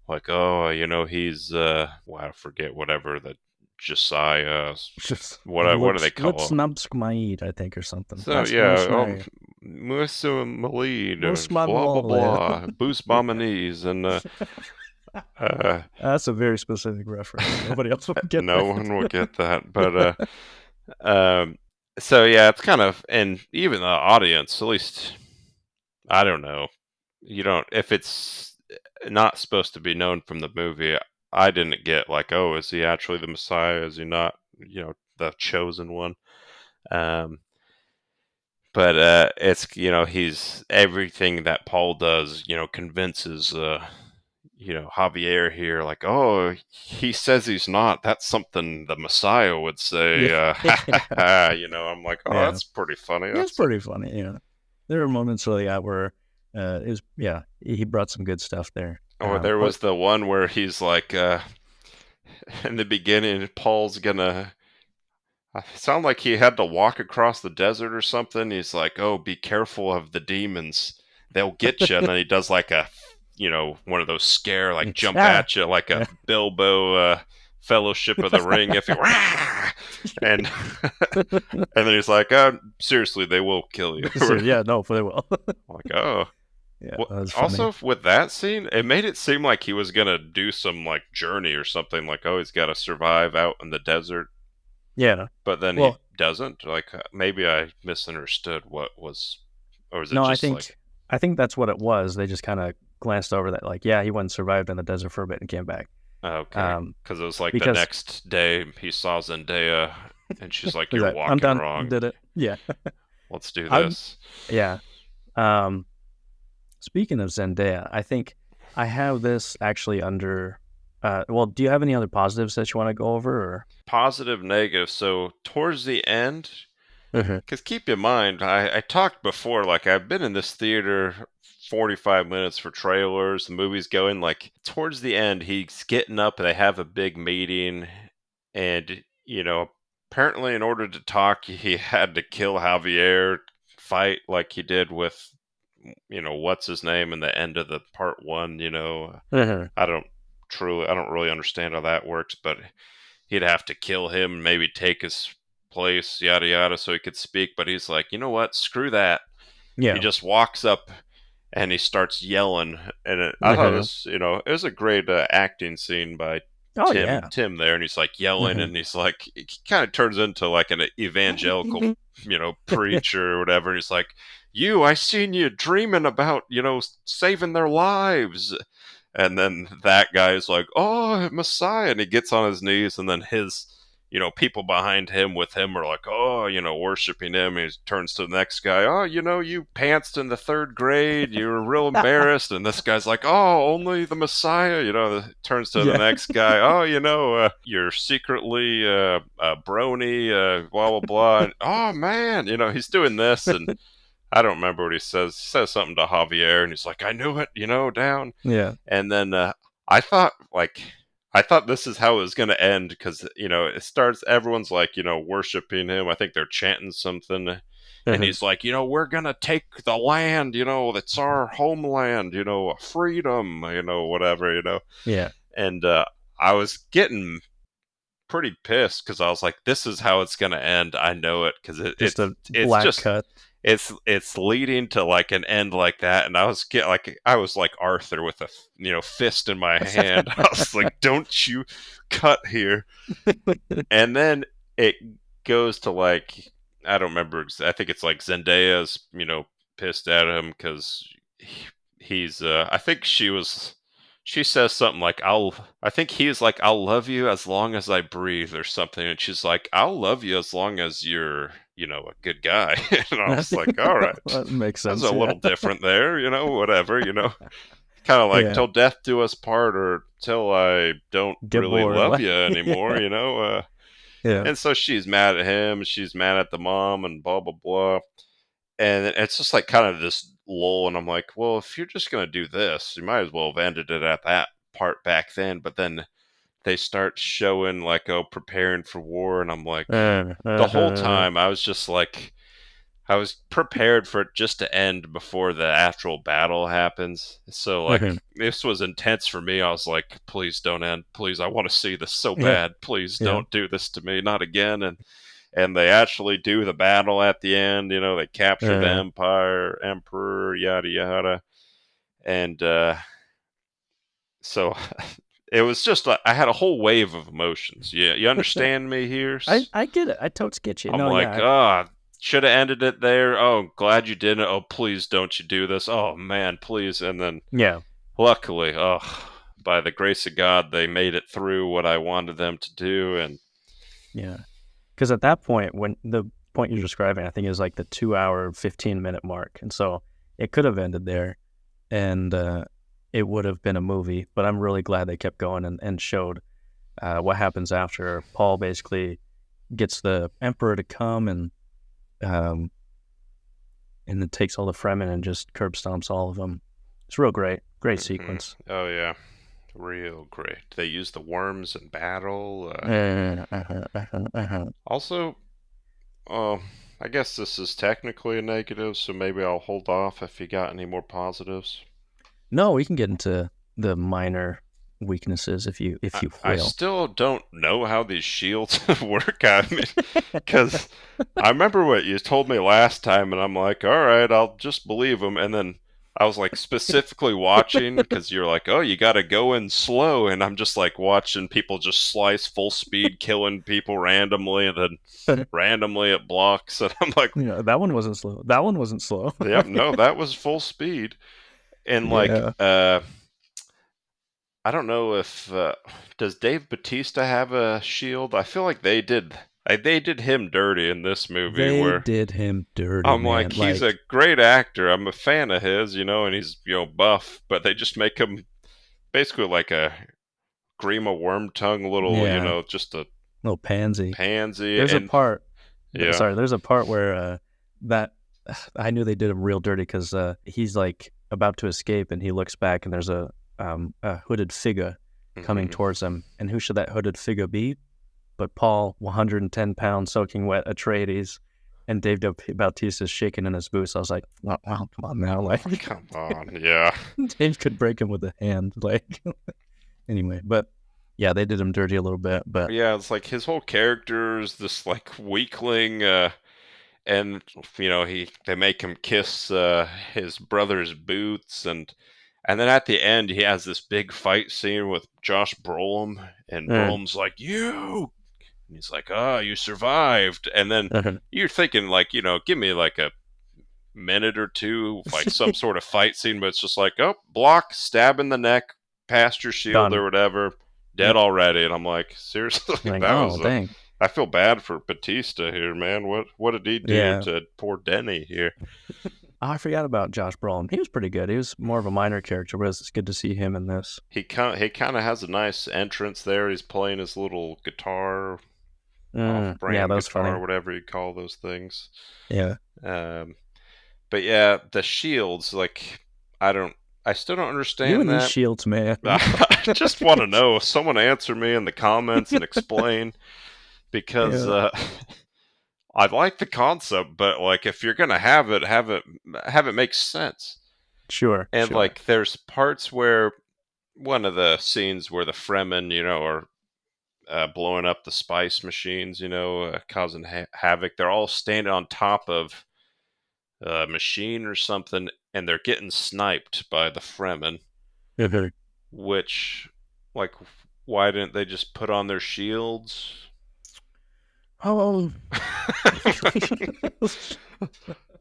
Speaker 2: like, oh, he's well, I forget whatever the Josiah.
Speaker 1: Just
Speaker 2: What do they call him?
Speaker 1: Lutsnabskmaid, I think, or something.
Speaker 2: So
Speaker 1: That's
Speaker 2: yeah,
Speaker 1: Mosnai.
Speaker 2: Musa Malid, blah blah
Speaker 1: Mosmadwale.
Speaker 2: blah, boost Bombinese, and uh,
Speaker 1: That's a very specific reference. Nobody else will get
Speaker 2: no one will
Speaker 1: that.
Speaker 2: get that. But um, so yeah, it's kind of, and even the audience, at least I don't know. You don't if it's not supposed to be known from the movie. I didn't get like, oh, is he actually the Messiah? Is he not? The chosen one. Um, but it's he's everything that Paul does. Convinces Javier here, like, oh, he says he's not. That's something the Messiah would say.
Speaker 1: Yeah.
Speaker 2: I'm like, oh,
Speaker 1: Yeah.
Speaker 2: that's pretty funny.
Speaker 1: It's
Speaker 2: That's
Speaker 1: pretty funny, yeah. There were moments really where it was yeah, he brought some good stuff there.
Speaker 2: or there was the one where he's like, in the beginning, Paul's gonna. I sound like he had to walk across the desert or something. He's like, "Oh, be careful of the demons; they'll get you." And then he does like a, one of those scare, like jump
Speaker 1: ah,
Speaker 2: at you, like a
Speaker 1: yeah.
Speaker 2: Bilbo Fellowship of the Ring. If you and and then he's like, "Seriously, they will kill you."
Speaker 1: So, yeah, no, for they will.
Speaker 2: Like, oh.
Speaker 1: Yeah,
Speaker 2: Well,
Speaker 1: that was funny.
Speaker 2: also with that scene, it made it seem like he was gonna do some like journey or something. Like, oh, he's got to survive out in the desert,
Speaker 1: Yeah.
Speaker 2: but then he
Speaker 1: Well,
Speaker 2: doesn't. Like maybe I misunderstood what was, or is it
Speaker 1: no, I
Speaker 2: just like
Speaker 1: think that's what it was. They just kind of glanced over that, like, yeah, he went and survived in the desert for a bit and came back.
Speaker 2: okay?
Speaker 1: Um,
Speaker 2: Because it was like the
Speaker 1: because
Speaker 2: next day he saw Zendaya, and she's like,
Speaker 1: he's
Speaker 2: "You're
Speaker 1: like, I'm
Speaker 2: walking
Speaker 1: done,
Speaker 2: wrong.
Speaker 1: did it. Yeah,
Speaker 2: Let's do
Speaker 1: I'm.
Speaker 2: this."
Speaker 1: Yeah. Um, Speaking of Zendaya, I think I have this actually under. Well, do you have any other positives that you want to go over?
Speaker 2: Positive, negative. So towards the end,
Speaker 1: Or?
Speaker 2: because keep in mind, I talked before, like I've been in this theater 45 minutes for trailers, the movie's going, like towards the end, he's getting up and they have a big meeting. And, apparently in order to talk, he had to kill Javier, fight like he did with, what's his name in the end of the part one, I don't I don't really understand how that works, but he'd have to kill him, maybe take his place, yada yada, so he could speak. But he's like, you know what? Screw that. He
Speaker 1: Yeah.
Speaker 2: just walks up and he starts yelling. And I thought
Speaker 1: Uh-huh.
Speaker 2: this, it was a great acting scene by
Speaker 1: Oh
Speaker 2: Tim
Speaker 1: yeah.
Speaker 2: Tim there, and he's like yelling,
Speaker 1: Mhm.
Speaker 2: and he's like, he kind of turns into like an evangelical, preacher or whatever. And he's like, I seen you dreaming about, saving their lives. And then that guy's like, "Oh, Messiah," and he gets on his knees, and then his, people behind him with him are like, "Oh, worshiping him." And he turns to the next guy, "Oh, you pantsed in the third grade. You were real embarrassed." And this guy's like, "Oh, only the Messiah." Turns to the
Speaker 1: Yeah.
Speaker 2: next guy, "Oh, you're secretly a brony, blah blah blah." And, "Oh man," he's doing this, and I don't remember what he says. He says something to Javier, and he's like, "I knew it," down.
Speaker 1: Yeah.
Speaker 2: And then I thought like I thought this is how it was going to end because it starts, everyone's like worshiping him. I think they're chanting something, and
Speaker 1: Mhm.
Speaker 2: he's like, we're going to take the land, that's our homeland, freedom, whatever,
Speaker 1: Yeah.
Speaker 2: and I was getting pretty pissed because I was like, this is how it's going to end. I know it because
Speaker 1: Just a
Speaker 2: it's
Speaker 1: black
Speaker 2: just
Speaker 1: cut.
Speaker 2: it's leading to like an end like that, and I was like Arthur with a fist in my hand. I was like, don't you cut here. And then it goes to like, I don't remember, I think it's like Zendaya's pissed at him because he's I think she says something like, I think he's like, "I'll love you as long as I breathe," or something, and she's like, "I'll love you as long as you're a good guy." And I was like, all right,
Speaker 1: That makes
Speaker 2: that's
Speaker 1: sense.
Speaker 2: a
Speaker 1: Yeah.
Speaker 2: little different there, whatever, kind of like
Speaker 1: Yeah.
Speaker 2: till death do us part, or till I don't
Speaker 1: Get
Speaker 2: really
Speaker 1: bored.
Speaker 2: love
Speaker 1: Like,
Speaker 2: you anymore,
Speaker 1: yeah. Yeah.
Speaker 2: and so she's mad at him, she's mad at the mom, and blah blah blah. And it's just like kind of this lull, and I'm like, well, if you're just gonna do this, you might as well have ended it at that part back then. But then they start showing like, oh, preparing for war, and I'm like, the whole
Speaker 1: Uh-huh.
Speaker 2: time I was just like, I was prepared for it just to end before the actual battle happens. So
Speaker 1: Uh-huh.
Speaker 2: like, this was intense for me. I was like, please don't end. Please, I want to see this so
Speaker 1: Yeah.
Speaker 2: bad. Please
Speaker 1: Yeah.
Speaker 2: don't do this to me. Not again. And they actually do the battle at the end. They capture the
Speaker 1: Uh,
Speaker 2: emperor, yada yada. And so it was just like, I had a whole wave of emotions. Yeah, you understand me here?
Speaker 1: I get it. I totes get you.
Speaker 2: I'm
Speaker 1: No,
Speaker 2: like,
Speaker 1: yeah.
Speaker 2: should have ended it there. Oh, glad you didn't. Oh, please don't you do this. Oh man, please. And then
Speaker 1: Yeah.
Speaker 2: luckily, by the grace of God, they made it through what I wanted them to do. And
Speaker 1: Yeah. Because at that point, when the point you're describing, I think is like the 2 hour, 15-minute mark. And so it could have ended there and it would have been a movie. But I'm really glad they kept going and showed what happens after Paul basically gets the emperor to come um, and then takes all the Fremen and just curb stomps all of them. It's real great. Great sequence.
Speaker 2: oh yeah, real great. They use the worms in battle. Also, oh, I guess this is technically a negative, so maybe I'll hold off if you got any more positives.
Speaker 1: No, we can get into the minor weaknesses if you
Speaker 2: I
Speaker 1: will.
Speaker 2: still don't know how these shields work. I mean, because I remember what you told me last time, and I'm like, all right, I'll just believe them. And then I was like specifically watching because you're like, oh, you got to go in slow, and I'm just like watching people just slice full speed, killing people randomly, and then randomly it blocks, and I'm like,
Speaker 1: Yeah, that one wasn't slow. That one wasn't slow.
Speaker 2: yep, no, that was full speed, and like,
Speaker 1: Yeah,
Speaker 2: I don't know if does Dave Batista have a shield? I feel like they did. They did him dirty in this movie.
Speaker 1: they
Speaker 2: Where
Speaker 1: did him dirty,
Speaker 2: I'm
Speaker 1: man.
Speaker 2: like, he's a
Speaker 1: Like,
Speaker 2: great actor. I'm a fan of his, and he's buff, but they just make him basically like a Grima Wormtongue, little,
Speaker 1: yeah,
Speaker 2: just a
Speaker 1: little pansy.
Speaker 2: pansy.
Speaker 1: There's a
Speaker 2: And
Speaker 1: part.
Speaker 2: yeah,
Speaker 1: Sorry, there's a part where that I knew they did him real dirty because he's like about to escape and he looks back and there's a hooded figure coming
Speaker 2: hmm
Speaker 1: towards him. And who should that hooded figure be? But Paul, 110 pounds, soaking wet Atreides, and Dave Bautista's shaking in his boots. I was like, wow, come on now. Like,
Speaker 2: oh, come on, yeah.
Speaker 1: Dave could break him with a hand. Like, anyway, but yeah, they did him dirty a little bit. But
Speaker 2: Yeah, it's like his whole character is this like weakling, and they make him kiss his brother's boots, and And then at the end, he has this big fight scene with Josh Brolin, and
Speaker 1: Mm.
Speaker 2: Brolin's like, "You," and he's like, "Oh, you survived." And then you're thinking, like, give me like a minute or two, like some sort of fight scene, but it's just like, oh, block, stab in the neck, past your shield or
Speaker 1: Done.
Speaker 2: whatever, dead
Speaker 1: Yep.
Speaker 2: already. And I'm like, seriously,
Speaker 1: Like,
Speaker 2: that
Speaker 1: oh,
Speaker 2: was a.
Speaker 1: dang.
Speaker 2: I feel bad for Batista here, man. What did he do
Speaker 1: Yeah.
Speaker 2: to poor Denny here?
Speaker 1: I forgot about Josh Brolin. He was pretty good. He was more of a minor character, but it's good to see him in this.
Speaker 2: He kind of has a nice entrance there. He's playing his little guitar,
Speaker 1: Yeah,
Speaker 2: off-brand
Speaker 1: that was
Speaker 2: guitar,
Speaker 1: funny.
Speaker 2: whatever you call those things.
Speaker 1: Yeah.
Speaker 2: But yeah, the shields, like, I still don't
Speaker 1: You
Speaker 2: understand
Speaker 1: and these
Speaker 2: that.
Speaker 1: shields, man.
Speaker 2: I just want to know. Someone answer me in the comments and explain, because
Speaker 1: Yeah.
Speaker 2: I like the concept, but like if you're gonna have it make sense.
Speaker 1: Sure.
Speaker 2: And like there's parts where one of the scenes where the Fremen, are blowing up the spice machines, causing havoc. They're all standing on top of a machine or something, and they're getting sniped by the Fremen. Which, like, why didn't they just put on their shields?
Speaker 1: Oh.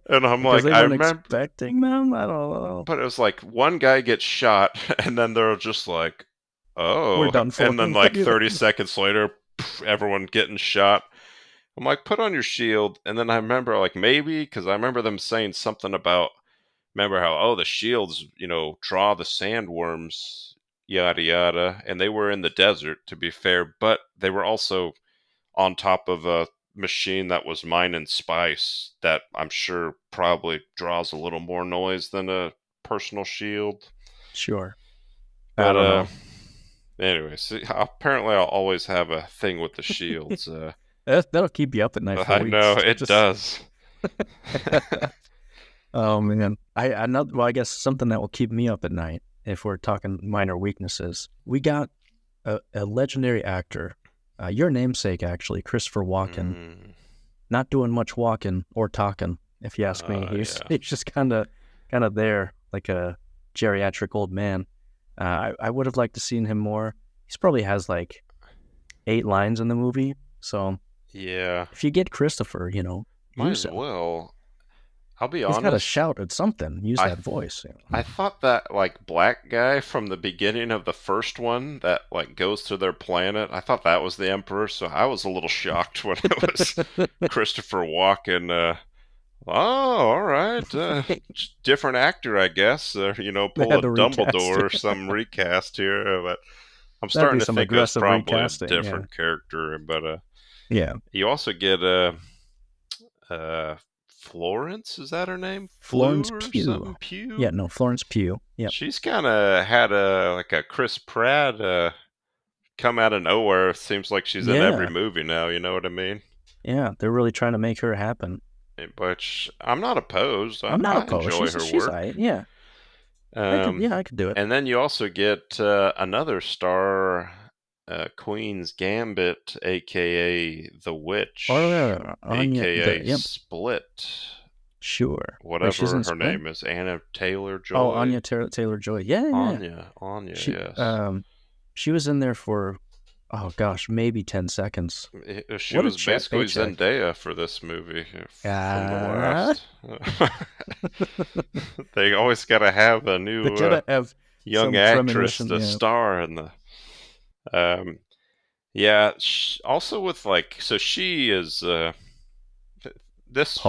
Speaker 2: And I'm
Speaker 1: Because
Speaker 2: like,
Speaker 1: they
Speaker 2: I
Speaker 1: weren't
Speaker 2: remember,
Speaker 1: expecting them. I don't know.
Speaker 2: but it was like one guy gets shot, and then they're just like, "Oh,"
Speaker 1: We're done for.
Speaker 2: and then like 30 seconds later, everyone getting shot. I'm like, put on your shield, and then I remember like maybe because I remember them saying something about, remember how the shields draw the sandworms, yada yada, and they were in the desert, to be fair, but they were also on top of a machine that was mining spice that I'm sure probably draws a little more noise than a personal shield.
Speaker 1: Sure.
Speaker 2: But
Speaker 1: I don't know.
Speaker 2: anyway, see, apparently I'll always have a thing with the shields.
Speaker 1: That'll keep you up at night for
Speaker 2: I
Speaker 1: weeks.
Speaker 2: know it does.
Speaker 1: Oh man, well, I guess something that will keep me up at night, if we're talking minor weaknesses. We got a legendary actor, your namesake actually, Christopher Walken, not doing much walking or talking, if you ask me. He's just kind of there, like a geriatric old man. I would have liked to seen him more. He probably has like 8 lines in the movie, so
Speaker 2: yeah.
Speaker 1: If you get Christopher,
Speaker 2: might
Speaker 1: use
Speaker 2: as
Speaker 1: him.
Speaker 2: well. I'll be honest.
Speaker 1: He's got to shout at something. Use that voice.
Speaker 2: I thought that like black guy from the beginning of the first one that like goes to their planet, I thought that was the Emperor, so I was a little shocked when it was Christopher Walken. Oh, all right. Different actor, I guess. Pull a Dumbledore or some recast here. But I'm starting to think it's probably a different character. But
Speaker 1: yeah,
Speaker 2: you also get Florence, is that her name?
Speaker 1: Florence Pugh.
Speaker 2: Pugh?
Speaker 1: Yeah, no, Florence Pugh. Yeah.
Speaker 2: She's kind of had a Chris Pratt come out of nowhere. Seems like she's in every movie now, you know what I mean?
Speaker 1: Yeah, they're really trying to make her happen.
Speaker 2: Which I'm not opposed.
Speaker 1: I'm not opposed.
Speaker 2: Enjoy her work.
Speaker 1: Right. Yeah. I could do it.
Speaker 2: And then you also get another star, Queen's Gambit, aka the Witch, aka Split.
Speaker 1: Sure.
Speaker 2: Whatever her name is, Anna Taylor-Joy.
Speaker 1: Oh, Anya Taylor-Joy. Yeah.
Speaker 2: Anya.
Speaker 1: Yes. She was in there for, oh gosh, maybe 10 seconds.
Speaker 2: She was basically Zendaya for this movie. From the last. They always got to have a new young actress to star in the. Also with so she is. This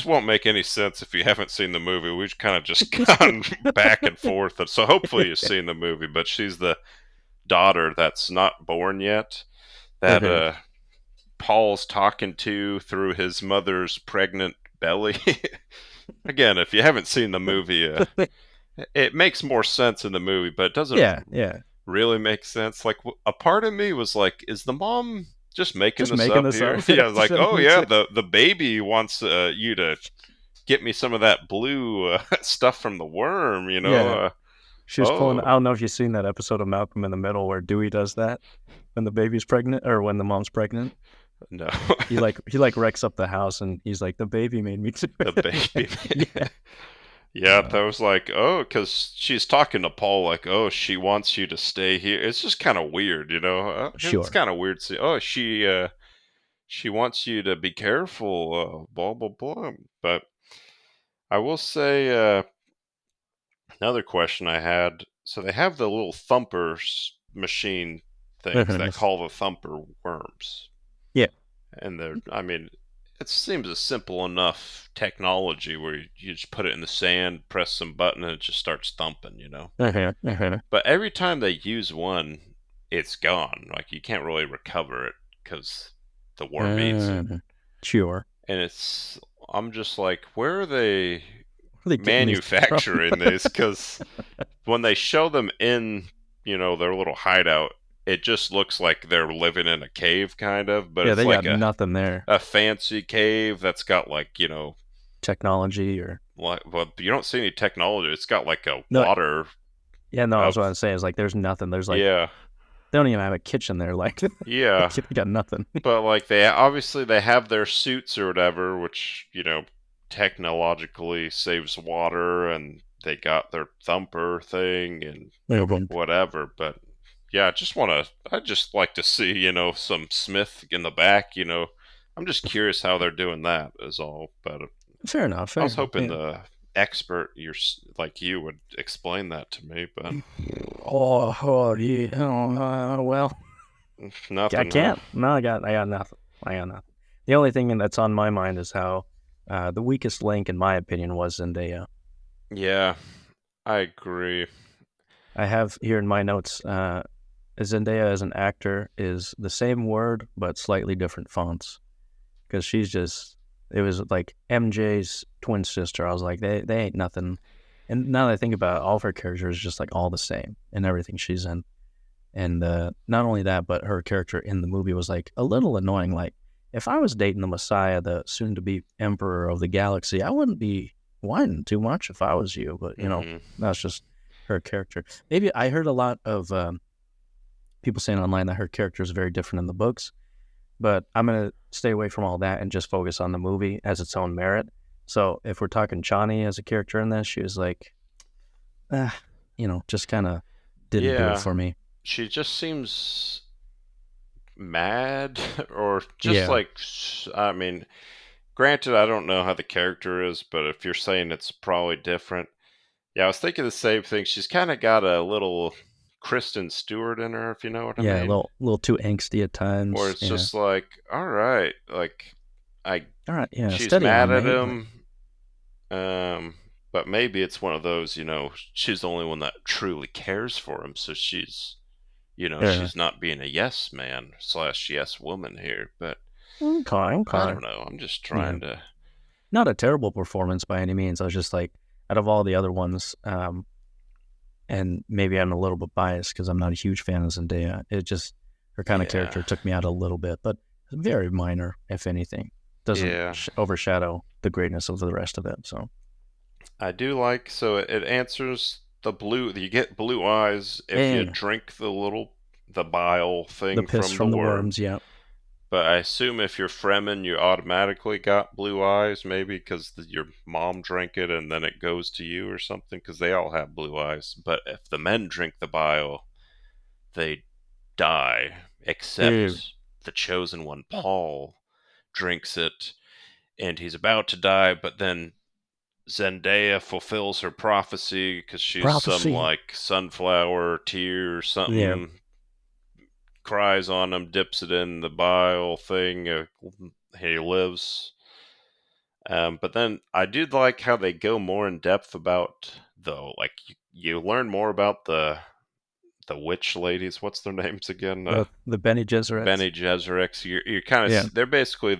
Speaker 2: won't make any sense if you haven't seen the movie. We've kind of just gone back and forth, and so hopefully you've seen the movie. But she's the daughter that's not born yet, that Paul's talking to through his mother's pregnant belly. Again, if you haven't seen the movie, it makes more sense in the movie, but it doesn't really make sense. Like, a part of me was like, is the mom just making this up here? Yeah, like, oh yeah, the baby wants you to get me some of that blue stuff from the worm,
Speaker 1: She was pulling. I don't know if you've seen that episode of Malcolm in the Middle where Dewey does that when the baby's pregnant or when the mom's pregnant.
Speaker 2: No,
Speaker 1: he wrecks up the house and he's like, the baby made me do it.
Speaker 2: The baby. Yeah, that was like, oh, because she's talking to Paul like, oh, she wants you to stay here. It's just kind of weird, you know. It's
Speaker 1: Sure.
Speaker 2: kind of weird. Oh, she wants you to be careful. Blah blah blah. But I will say another question I had. So they have the little thumpers machine things that
Speaker 1: Yes.
Speaker 2: call the thumper worms,
Speaker 1: Yeah.
Speaker 2: and they're. I mean, it seems a simple enough technology where you just put it in the sand, press some button, and it just starts thumping. You know. But every time they use one, it's gone. Like you can't really recover it because the worm eats it.
Speaker 1: Sure.
Speaker 2: And I'm just like, where are they
Speaker 1: Where are they getting these from?
Speaker 2: manufacturing this? Because when they show them in, their little hideout, it just looks like they're living in a cave, kind of. But
Speaker 1: Yeah,
Speaker 2: it's
Speaker 1: they got
Speaker 2: like a
Speaker 1: nothing there.
Speaker 2: a fancy cave that's got like
Speaker 1: Technology or
Speaker 2: like well, you don't see any technology. It's got like a
Speaker 1: no.
Speaker 2: water
Speaker 1: Yeah, no. I was
Speaker 2: of
Speaker 1: what I'm saying is like there's nothing. There's like
Speaker 2: yeah
Speaker 1: they don't even have a kitchen there. Like
Speaker 2: yeah.
Speaker 1: they got nothing.
Speaker 2: But like they have their suits or whatever, which technologically saves water, and they got their thumper thing and whatever. But yeah, I just like to see some Smith in the back. I'm just curious how they're doing that is all. But
Speaker 1: Fair enough.
Speaker 2: I
Speaker 1: Fair
Speaker 2: was
Speaker 1: enough.
Speaker 2: hoping
Speaker 1: Yeah.
Speaker 2: the expert like you would explain that to me, but
Speaker 1: Yeah. Well, I
Speaker 2: nothing, huh?
Speaker 1: can't. No, I got nothing. I got nothing. The only thing that's on my mind is how the weakest link, in my opinion, was Zendaya.
Speaker 2: Yeah, I agree.
Speaker 1: I have here in my notes, Zendaya as an actor is the same word but slightly different fonts because she's just. It was like MJ's twin sister. I was like, they ain't nothing. And now that I think about it, all of her characters is just like all the same in everything she's in. And not only that, but her character in the movie was like a little annoying. Like, if I was dating the Messiah, the soon to be Emperor of the Galaxy, I wouldn't be whining too much if I was you. But,
Speaker 2: Hmm.
Speaker 1: that's just her character. Maybe I heard a lot of people saying online that her character is very different in the books, but I'm going to stay away from all that and just focus on the movie as its own merit. So if we're talking Chani as a character in this, she was like, just kind of didn't do it
Speaker 2: Yeah,
Speaker 1: for me.
Speaker 2: she just seems mad or just
Speaker 1: Yeah.
Speaker 2: like I mean, granted I don't know how the character is, but if you're saying it's probably different. Yeah, I was thinking the same thing. She's kind of got a little Kristen Stewart in her, if you know what I
Speaker 1: Yeah, a
Speaker 2: mean.
Speaker 1: little too angsty at
Speaker 2: Where
Speaker 1: times.
Speaker 2: it's
Speaker 1: Yeah.
Speaker 2: just like, all right, like I
Speaker 1: All right. Yeah.
Speaker 2: she's
Speaker 1: Steady
Speaker 2: mad
Speaker 1: on,
Speaker 2: at
Speaker 1: mate. Like,
Speaker 2: him. Um but maybe it's one of those, she's the only one that truly cares for him, so
Speaker 1: yeah.
Speaker 2: she's not being a yes man slash yes woman here, but
Speaker 1: Okay.
Speaker 2: I
Speaker 1: Okay.
Speaker 2: don't know. I'm just
Speaker 1: Yeah.
Speaker 2: trying to.
Speaker 1: Not a terrible performance by any means. I was just like, out of all the other ones, and maybe I'm a little bit biased because I'm not a huge fan of Zendaya. It just her kind of
Speaker 2: Yeah,
Speaker 1: character took me out a little bit, but very minor, if anything. Doesn't
Speaker 2: yeah.
Speaker 1: overshadow the greatness of the rest of it. So
Speaker 2: I do like so it answers the blue. You get blue eyes if you
Speaker 1: and
Speaker 2: drink the bile
Speaker 1: the
Speaker 2: thing
Speaker 1: piss
Speaker 2: from the
Speaker 1: from the
Speaker 2: worm.
Speaker 1: worms. Yeah.
Speaker 2: But I assume if you're Fremen, you automatically got blue eyes, maybe because your mom drank it and then it goes to you or something. Because they all have blue eyes. But if the men drink the bile, they die.
Speaker 1: Ew.
Speaker 2: Except the chosen one, Paul, drinks it and he's about to die, but then Zendaya fulfills her prophecy because she's some
Speaker 1: Prophecy.
Speaker 2: like sunflower tear or
Speaker 1: Yeah.
Speaker 2: something, cries on him, dips it in the bile thing. He lives. But then I did like how they go more in depth about though, like you learn more about the witch ladies. What's their names again?
Speaker 1: The Benny Gesserets.
Speaker 2: Bene Gesserits. You're kind
Speaker 1: Yeah.
Speaker 2: of they're basically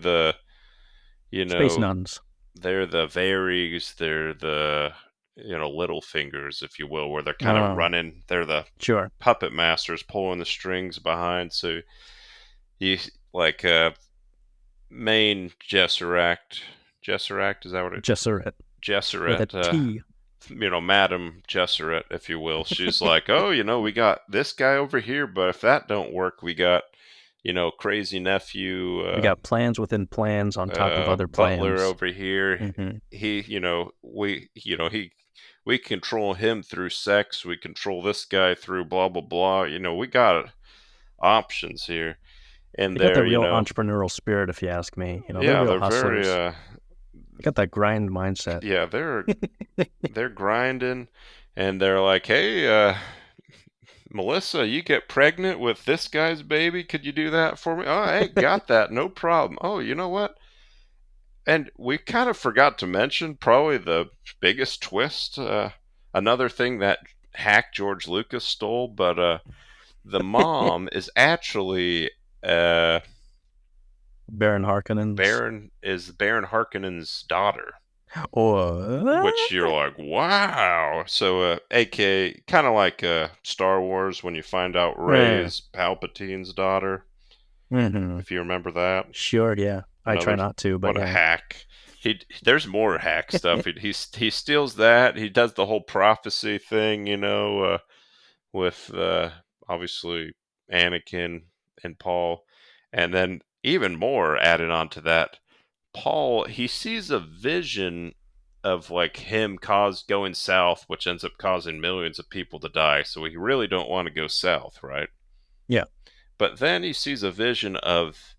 Speaker 2: you
Speaker 1: Space
Speaker 2: know
Speaker 1: nuns.
Speaker 2: they're the Varies, they're the little fingers, if you will, where they're kind of
Speaker 1: Oh,
Speaker 2: running. They're the
Speaker 1: sure.
Speaker 2: puppet masters pulling the strings behind. So you like main Jesseract is that what it?
Speaker 1: Gesseret with a
Speaker 2: Jesseret,
Speaker 1: T.
Speaker 2: Madam Jesseret, if you will. She's like, oh, we got this guy over here, but if that don't work, we got crazy nephew,
Speaker 1: We got plans within plans on top of other
Speaker 2: Butler
Speaker 1: plans.
Speaker 2: over here.
Speaker 1: Hmm.
Speaker 2: He, we control him through sex. We control this guy through blah blah blah. We got options here, and
Speaker 1: They got the
Speaker 2: they're,
Speaker 1: real entrepreneurial spirit, if you ask me. They're
Speaker 2: yeah,
Speaker 1: real
Speaker 2: they're very,
Speaker 1: hustlers. They got that grind mindset.
Speaker 2: yeah, they're grinding, and they're like, hey, Melissa, you get pregnant with this guy's baby. Could you do that for me? Oh, I ain't got that. No problem. Oh, you know what? And we kind of forgot to mention probably the biggest twist. Another thing that hack George Lucas stole, but the mom is actually
Speaker 1: Baron Harkonnen's.
Speaker 2: Baron Harkonnen's daughter.
Speaker 1: What?
Speaker 2: Which you're like, wow. So, aka kind of like Star Wars when you find out Rey
Speaker 1: Yeah.
Speaker 2: is Palpatine's daughter,
Speaker 1: Hmm.
Speaker 2: if you remember that.
Speaker 1: Sure, yeah. I try
Speaker 2: Another,
Speaker 1: not to, but
Speaker 2: what a
Speaker 1: yeah.
Speaker 2: hack. There's more hack stuff. He steals that. He does the whole prophecy thing, with obviously Anakin and Paul, and then even more added on to that. Paul, he sees a vision of like him going south, which ends up causing millions of people to die. So we really don't want to go south, right?
Speaker 1: Yeah.
Speaker 2: But then he sees a vision of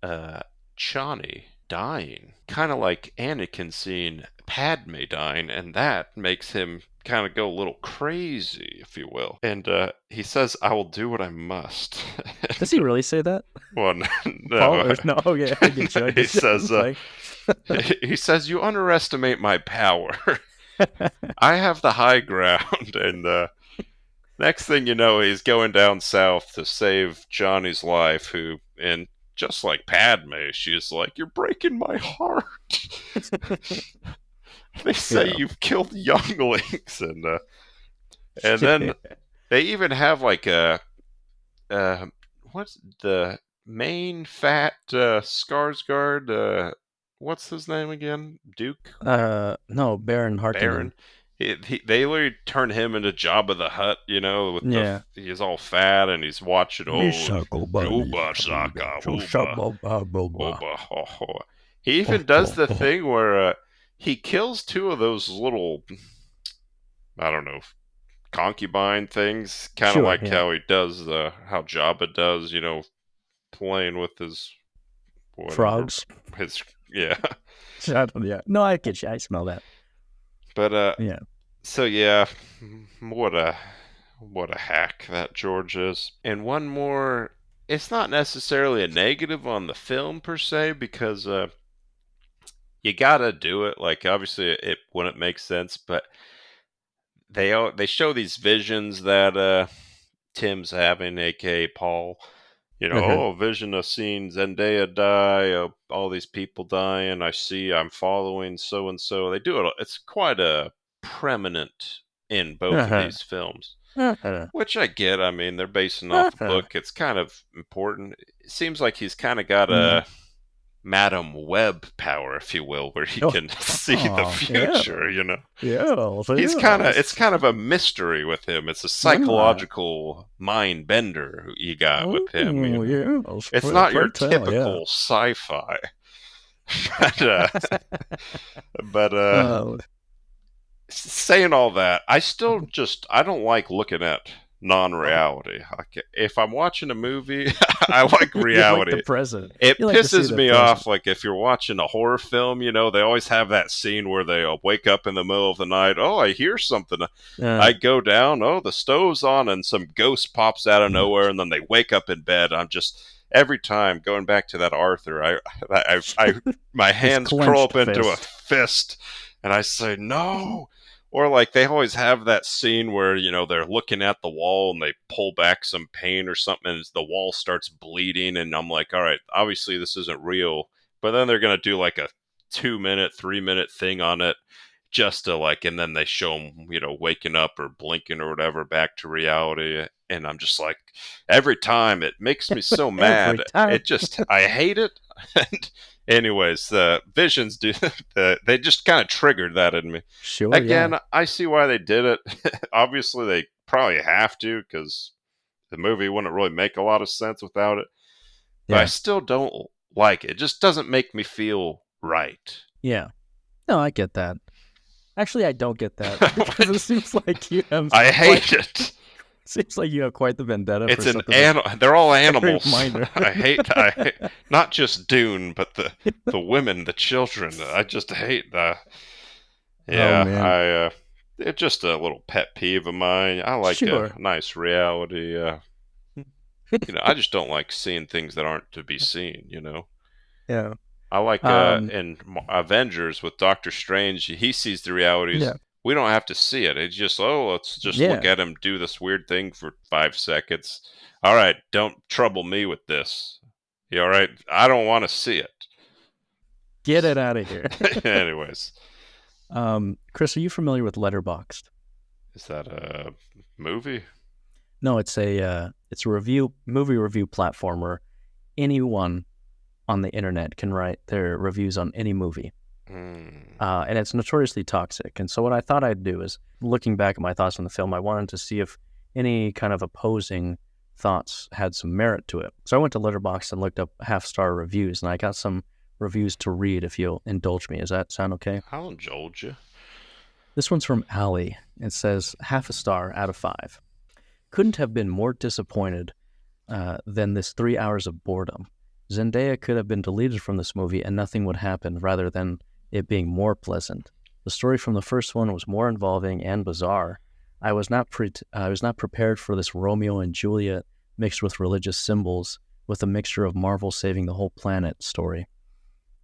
Speaker 2: uh, Chani dying, kind of like Anakin seeing Padme dying, and that makes him kind of go a little crazy, if you will. And he says, "I will do what I must."
Speaker 1: Does he really say that?
Speaker 2: Well,
Speaker 1: Paul?
Speaker 2: no.
Speaker 1: Or, no, okay, I get you. I
Speaker 2: He
Speaker 1: get you.
Speaker 2: says,
Speaker 1: Like,
Speaker 2: he says, "You underestimate my power. I have the high ground." And next thing you know, he's going down south to save Johnny's life, who, and just like Padme, she's like, "You're breaking my heart." They say
Speaker 1: yeah.
Speaker 2: you've killed younglings, and then they even have like uh, what's the main fat Skarsgård? What's his name again? Duke
Speaker 1: No, Baron Harkonnen.
Speaker 2: Baron. They literally turn him into Jabba the Hutt, with
Speaker 1: Yeah.
Speaker 2: he's all fat and he's watching, oh,
Speaker 1: Misako
Speaker 2: Uba Saka, Uba,
Speaker 1: Boba.
Speaker 2: Uba, ho, ho. He even does the thing where he kills two of those little, I don't know, concubine things, kind of
Speaker 1: Sure,
Speaker 2: like
Speaker 1: yeah.
Speaker 2: how he does, how Jabba does, playing with his, whatever,
Speaker 1: Frogs.
Speaker 2: his, yeah.
Speaker 1: Yeah. No, I get you. I smell that.
Speaker 2: But,
Speaker 1: Yeah.
Speaker 2: so yeah, what a hack that George is. And one more, it's not necessarily a negative on the film per se, because you gotta do it. Like, obviously it wouldn't make sense, but they show these visions that Tim's having, aka Paul.
Speaker 1: Uh-huh.
Speaker 2: Oh, vision of seeing Zendaya die, all these people dying. I'm following so and so. They do it. It's quite a prominent in both of
Speaker 1: Uh-huh.
Speaker 2: these films,
Speaker 1: Uh-huh.
Speaker 2: which I get. I mean, they're basing off a
Speaker 1: Uh-huh.
Speaker 2: book. It's kind of important. It seems like he's kind of got
Speaker 1: Mm.
Speaker 2: a Madam Web power, if you will, where he
Speaker 1: Oh,
Speaker 2: can see the
Speaker 1: yeah.
Speaker 2: future.
Speaker 1: Yeah.
Speaker 2: He's kind of,
Speaker 1: Yes.
Speaker 2: it's kind of a mystery with him. It's a
Speaker 1: Ah.
Speaker 2: psychological mind bender you got
Speaker 1: Oh,
Speaker 2: with him.
Speaker 1: yes.
Speaker 2: It's not your
Speaker 1: Pray tell, yeah.
Speaker 2: typical sci-fi. but but
Speaker 1: Uh,
Speaker 2: saying all that, I don't like looking at non-reality. Like, if I'm watching a movie, I like
Speaker 1: you like the
Speaker 2: reality.
Speaker 1: present.
Speaker 2: It
Speaker 1: You like to see
Speaker 2: pisses
Speaker 1: the
Speaker 2: me
Speaker 1: present.
Speaker 2: off, like if you're watching a horror film, they always have that scene where they wake up in the middle of the night. Oh, I hear something. I
Speaker 1: Uh,
Speaker 2: go down. Oh, the stove's on, and some ghost pops out of nowhere, and then they wake up in bed. I'm just every time going back to that Arthur. I my
Speaker 1: his
Speaker 2: hands curl up
Speaker 1: clenched
Speaker 2: into a
Speaker 1: fist.
Speaker 2: fist, and I say no. Or like they always have that scene where they're looking at the wall and they pull back some paint or something, and the wall starts bleeding, and I'm like, all right, obviously this isn't real. But then they're gonna do like a 2 minute, 3 minute thing on it just to like, and then they show them waking up or blinking or whatever back to reality, and I'm just like, every time it makes me so
Speaker 1: Every
Speaker 2: mad.
Speaker 1: time.
Speaker 2: I hate it. And anyways, the visions do they just kind of triggered that in me.
Speaker 1: Sure, yeah.
Speaker 2: Again, I see why they did it. Obviously, they probably have to, because the movie wouldn't really make a lot of sense without it. but I
Speaker 1: Yeah.
Speaker 2: still don't like it. It just doesn't make me feel right.
Speaker 1: Yeah. No, I get that. Actually, I don't get that because it seems like you have
Speaker 2: I
Speaker 1: quite.
Speaker 2: hate it.
Speaker 1: Seems like you have quite the vendetta for
Speaker 2: It's an
Speaker 1: something that's
Speaker 2: they're all
Speaker 1: very
Speaker 2: animals.
Speaker 1: minor.
Speaker 2: I hate not just Dune, but the women, the children. I just hate the.
Speaker 1: Oh
Speaker 2: Yeah,
Speaker 1: man.
Speaker 2: it's just a little pet peeve of mine. I like a
Speaker 1: Sure.
Speaker 2: nice reality. I just don't like seeing things that aren't to be seen.
Speaker 1: Yeah.
Speaker 2: I like
Speaker 1: Um.
Speaker 2: in Avengers with Doctor Strange. He sees the realities.
Speaker 1: Yeah.
Speaker 2: We don't have to see it. It's just, let's just look
Speaker 1: Yeah.
Speaker 2: at him do this weird thing for 5 seconds. All right, don't trouble me with this. You all right? I don't want to see it.
Speaker 1: Get it out of here.
Speaker 2: Anyways,
Speaker 1: Chris, are you familiar with Letterboxd?
Speaker 2: is that a movie?
Speaker 1: No, it's a movie review platform where anyone on the internet can write their reviews on any movie. And it's notoriously toxic. And so what I thought I'd do is, looking back at my thoughts on the film, I wanted to see if any kind of opposing thoughts had some merit to it. So I went to Letterboxd and looked up half-star reviews, and I got some reviews to read if you'll indulge me. Does that sound okay?
Speaker 2: I'll indulge you.
Speaker 1: This one's from Allie. It says, 0.5 star out of 5. Couldn't have been more disappointed than this 3 hours of boredom. Zendaya could have been deleted from this movie and nothing would happen rather than it being more pleasant. The story from the first one was more involving and bizarre. I was not prepared for this Romeo and Juliet mixed with religious symbols with a mixture of Marvel saving the whole planet story.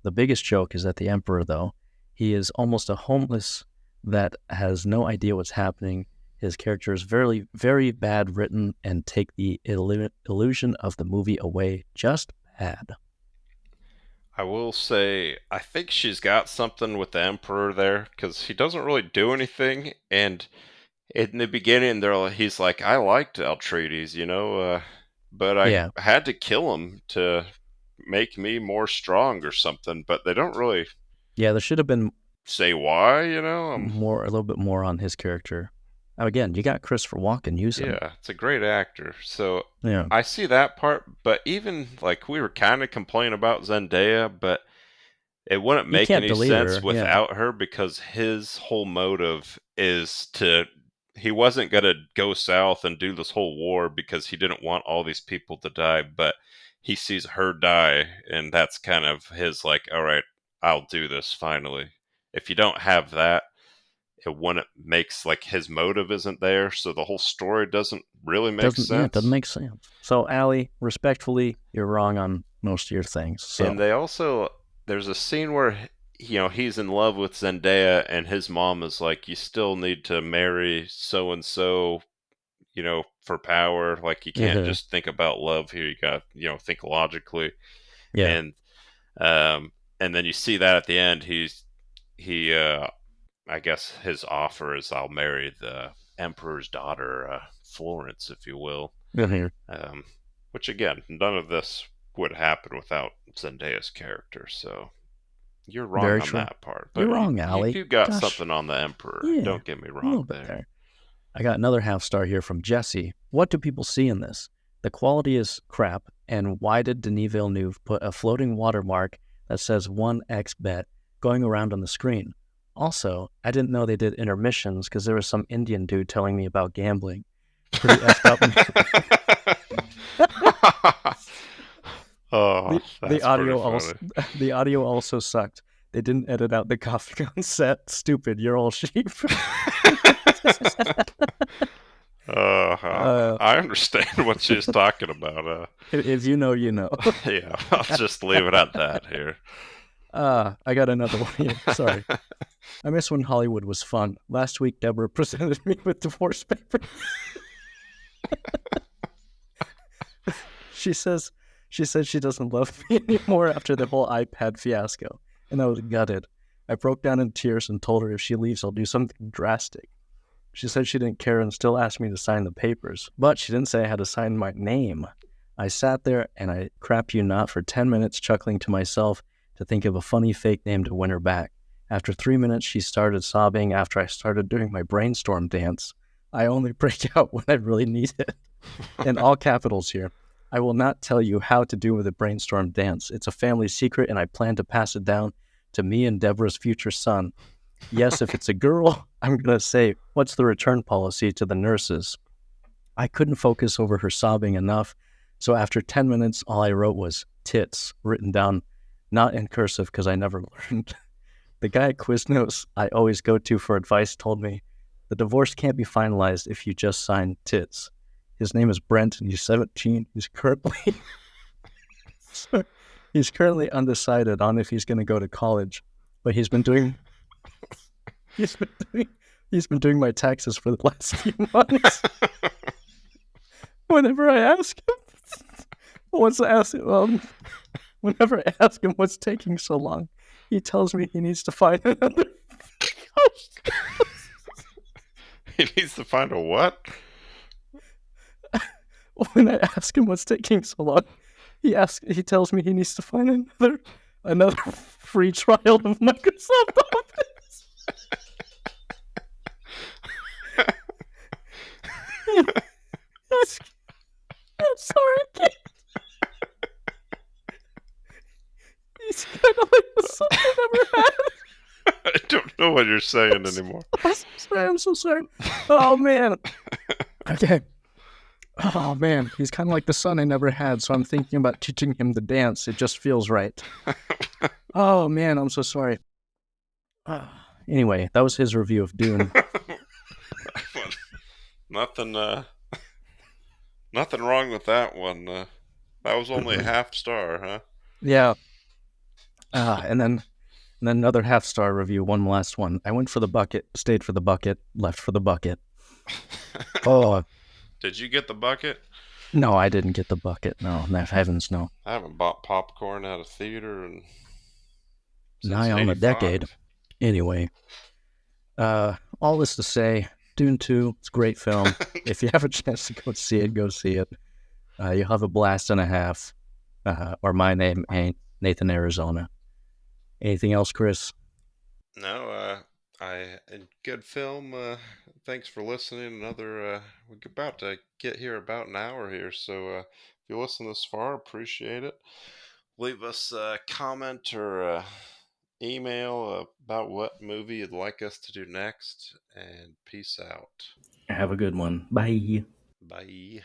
Speaker 1: The biggest joke is that the Emperor, though, he is almost a homeless that has no idea what's happening. His character is very, very bad written and take the illusion of the movie away. Just bad.
Speaker 2: I will say, I think she's got something with the Emperor there because he doesn't really do anything. And in the beginning, he's like, I liked Atreides, but I
Speaker 1: Yeah.
Speaker 2: had to kill him to make me more strong or something. But they don't really
Speaker 1: Yeah, there should have been
Speaker 2: say why,
Speaker 1: a little bit more on his character. Again, you got Christopher Walken, use him.
Speaker 2: Yeah, it's a great actor. So
Speaker 1: Yeah.
Speaker 2: I see that part, but even like we were kind of complaining about Zendaya, but it wouldn't
Speaker 1: You
Speaker 2: make
Speaker 1: can't
Speaker 2: any
Speaker 1: delete
Speaker 2: sense
Speaker 1: her.
Speaker 2: without her because his whole motive is he wasn't going to go south and do this whole war because he didn't want all these people to die, but he sees her die, and that's kind of his like, all right, I'll do this finally. If you don't have that, it wouldn't makes like his motive isn't there, so the whole story doesn't really make sense.
Speaker 1: Yeah, it doesn't make sense. So, Allie, respectfully, you're wrong on most of your things. So.
Speaker 2: And there's a scene where he's in love with Zendaya, and his mom is like, you still need to marry so and so, for power. Like you can't just think about love here. You got think logically.
Speaker 1: Yeah.
Speaker 2: And then you see that at the end, he I guess his offer is I'll marry the Emperor's daughter, Florence, if you will. Which again, none of this would happen without Zendaya's character. So you're wrong
Speaker 1: Very
Speaker 2: on
Speaker 1: true.
Speaker 2: that part. But
Speaker 1: you're wrong, Allie.
Speaker 2: You got something on the Emperor.
Speaker 1: Yeah,
Speaker 2: don't get me
Speaker 1: a little
Speaker 2: wrong
Speaker 1: bit
Speaker 2: there.
Speaker 1: I got another 0.5 star here from Jesse. What do people see in this? The quality is crap, and why did Denis Villeneuve put a floating watermark that says 1x bet going around on the screen? Also, I didn't know they did intermissions because there was some Indian dude telling me about gambling. Pretty effed up.
Speaker 2: Oh,
Speaker 1: the audio also sucked. They didn't edit out the coughing on set. Stupid, you're all sheep.
Speaker 2: I understand what she's talking about.
Speaker 1: If you know, you know.
Speaker 2: Yeah, I'll just leave it at that here.
Speaker 1: I got another one here. Sorry. I miss when Hollywood was fun. Last week, Deborah presented me with divorce papers. She says she doesn't love me anymore after the whole iPad fiasco, and I was gutted. I broke down in tears and told her if she leaves, I'll do something drastic. She said she didn't care and still asked me to sign the papers, but she didn't say I had to sign my name. I sat there and I crap you not for 10 minutes chuckling to myself to think of a funny fake name to win her back. After 3 minutes, she started sobbing after I started doing my brainstorm dance. I only break out when I really need it. In all capitals here. I will not tell you how to do the brainstorm dance. It's a family secret, and I plan to pass it down to me and Deborah's future son. Yes, if it's a girl, I'm going to say, what's the return policy to the nurses? I couldn't focus over her sobbing enough, so after 10 minutes, all I wrote was tits, written down, not in cursive because I never learned. The guy at Quiznos I always go to for advice told me the divorce can't be finalized if you just sign tits. His name is Brent, and he's 17. He's currently undecided on if he's going to go to college, but he's been doing he's been doing my taxes for the last few months. Whenever I ask whenever I ask him what's taking so long, he tells me he needs to find another.
Speaker 2: He needs to find a what?
Speaker 1: When I ask him what's taking so long, he tells me he needs to find another free trial of Microsoft Office. I'm sorry, kid. He's kind of like the son I never had.
Speaker 2: I don't know what you're saying anymore.
Speaker 1: I'm so sorry. Oh, man. Okay. Oh, man. He's kind of like the son I never had, so I'm thinking about teaching him the dance. It just feels right. Oh, man. I'm so sorry. Anyway, that was his review of Dune.
Speaker 2: Nothing wrong with that one. That was only a half star, huh?
Speaker 1: Yeah. And then another half-star review, one last one. I went for the bucket, stayed for the bucket, left for the bucket. Oh.
Speaker 2: Did you get the bucket?
Speaker 1: No, I didn't get the bucket. No, heavens no.
Speaker 2: I haven't bought popcorn at a theater in
Speaker 1: nigh on a decade. Anyway, all this to say, Dune 2, it's a great film. If you have a chance to go see it, go see it. You'll have a blast and a half. Or my name ain't Nathan, Arizona. Anything else, Chris?
Speaker 2: No, good film. Thanks for listening. We're about to get here about an hour here, so if you listen this far, appreciate it. Leave us a comment or email about what movie you'd like us to do next, and peace out.
Speaker 1: Have a good one. Bye.
Speaker 2: Bye.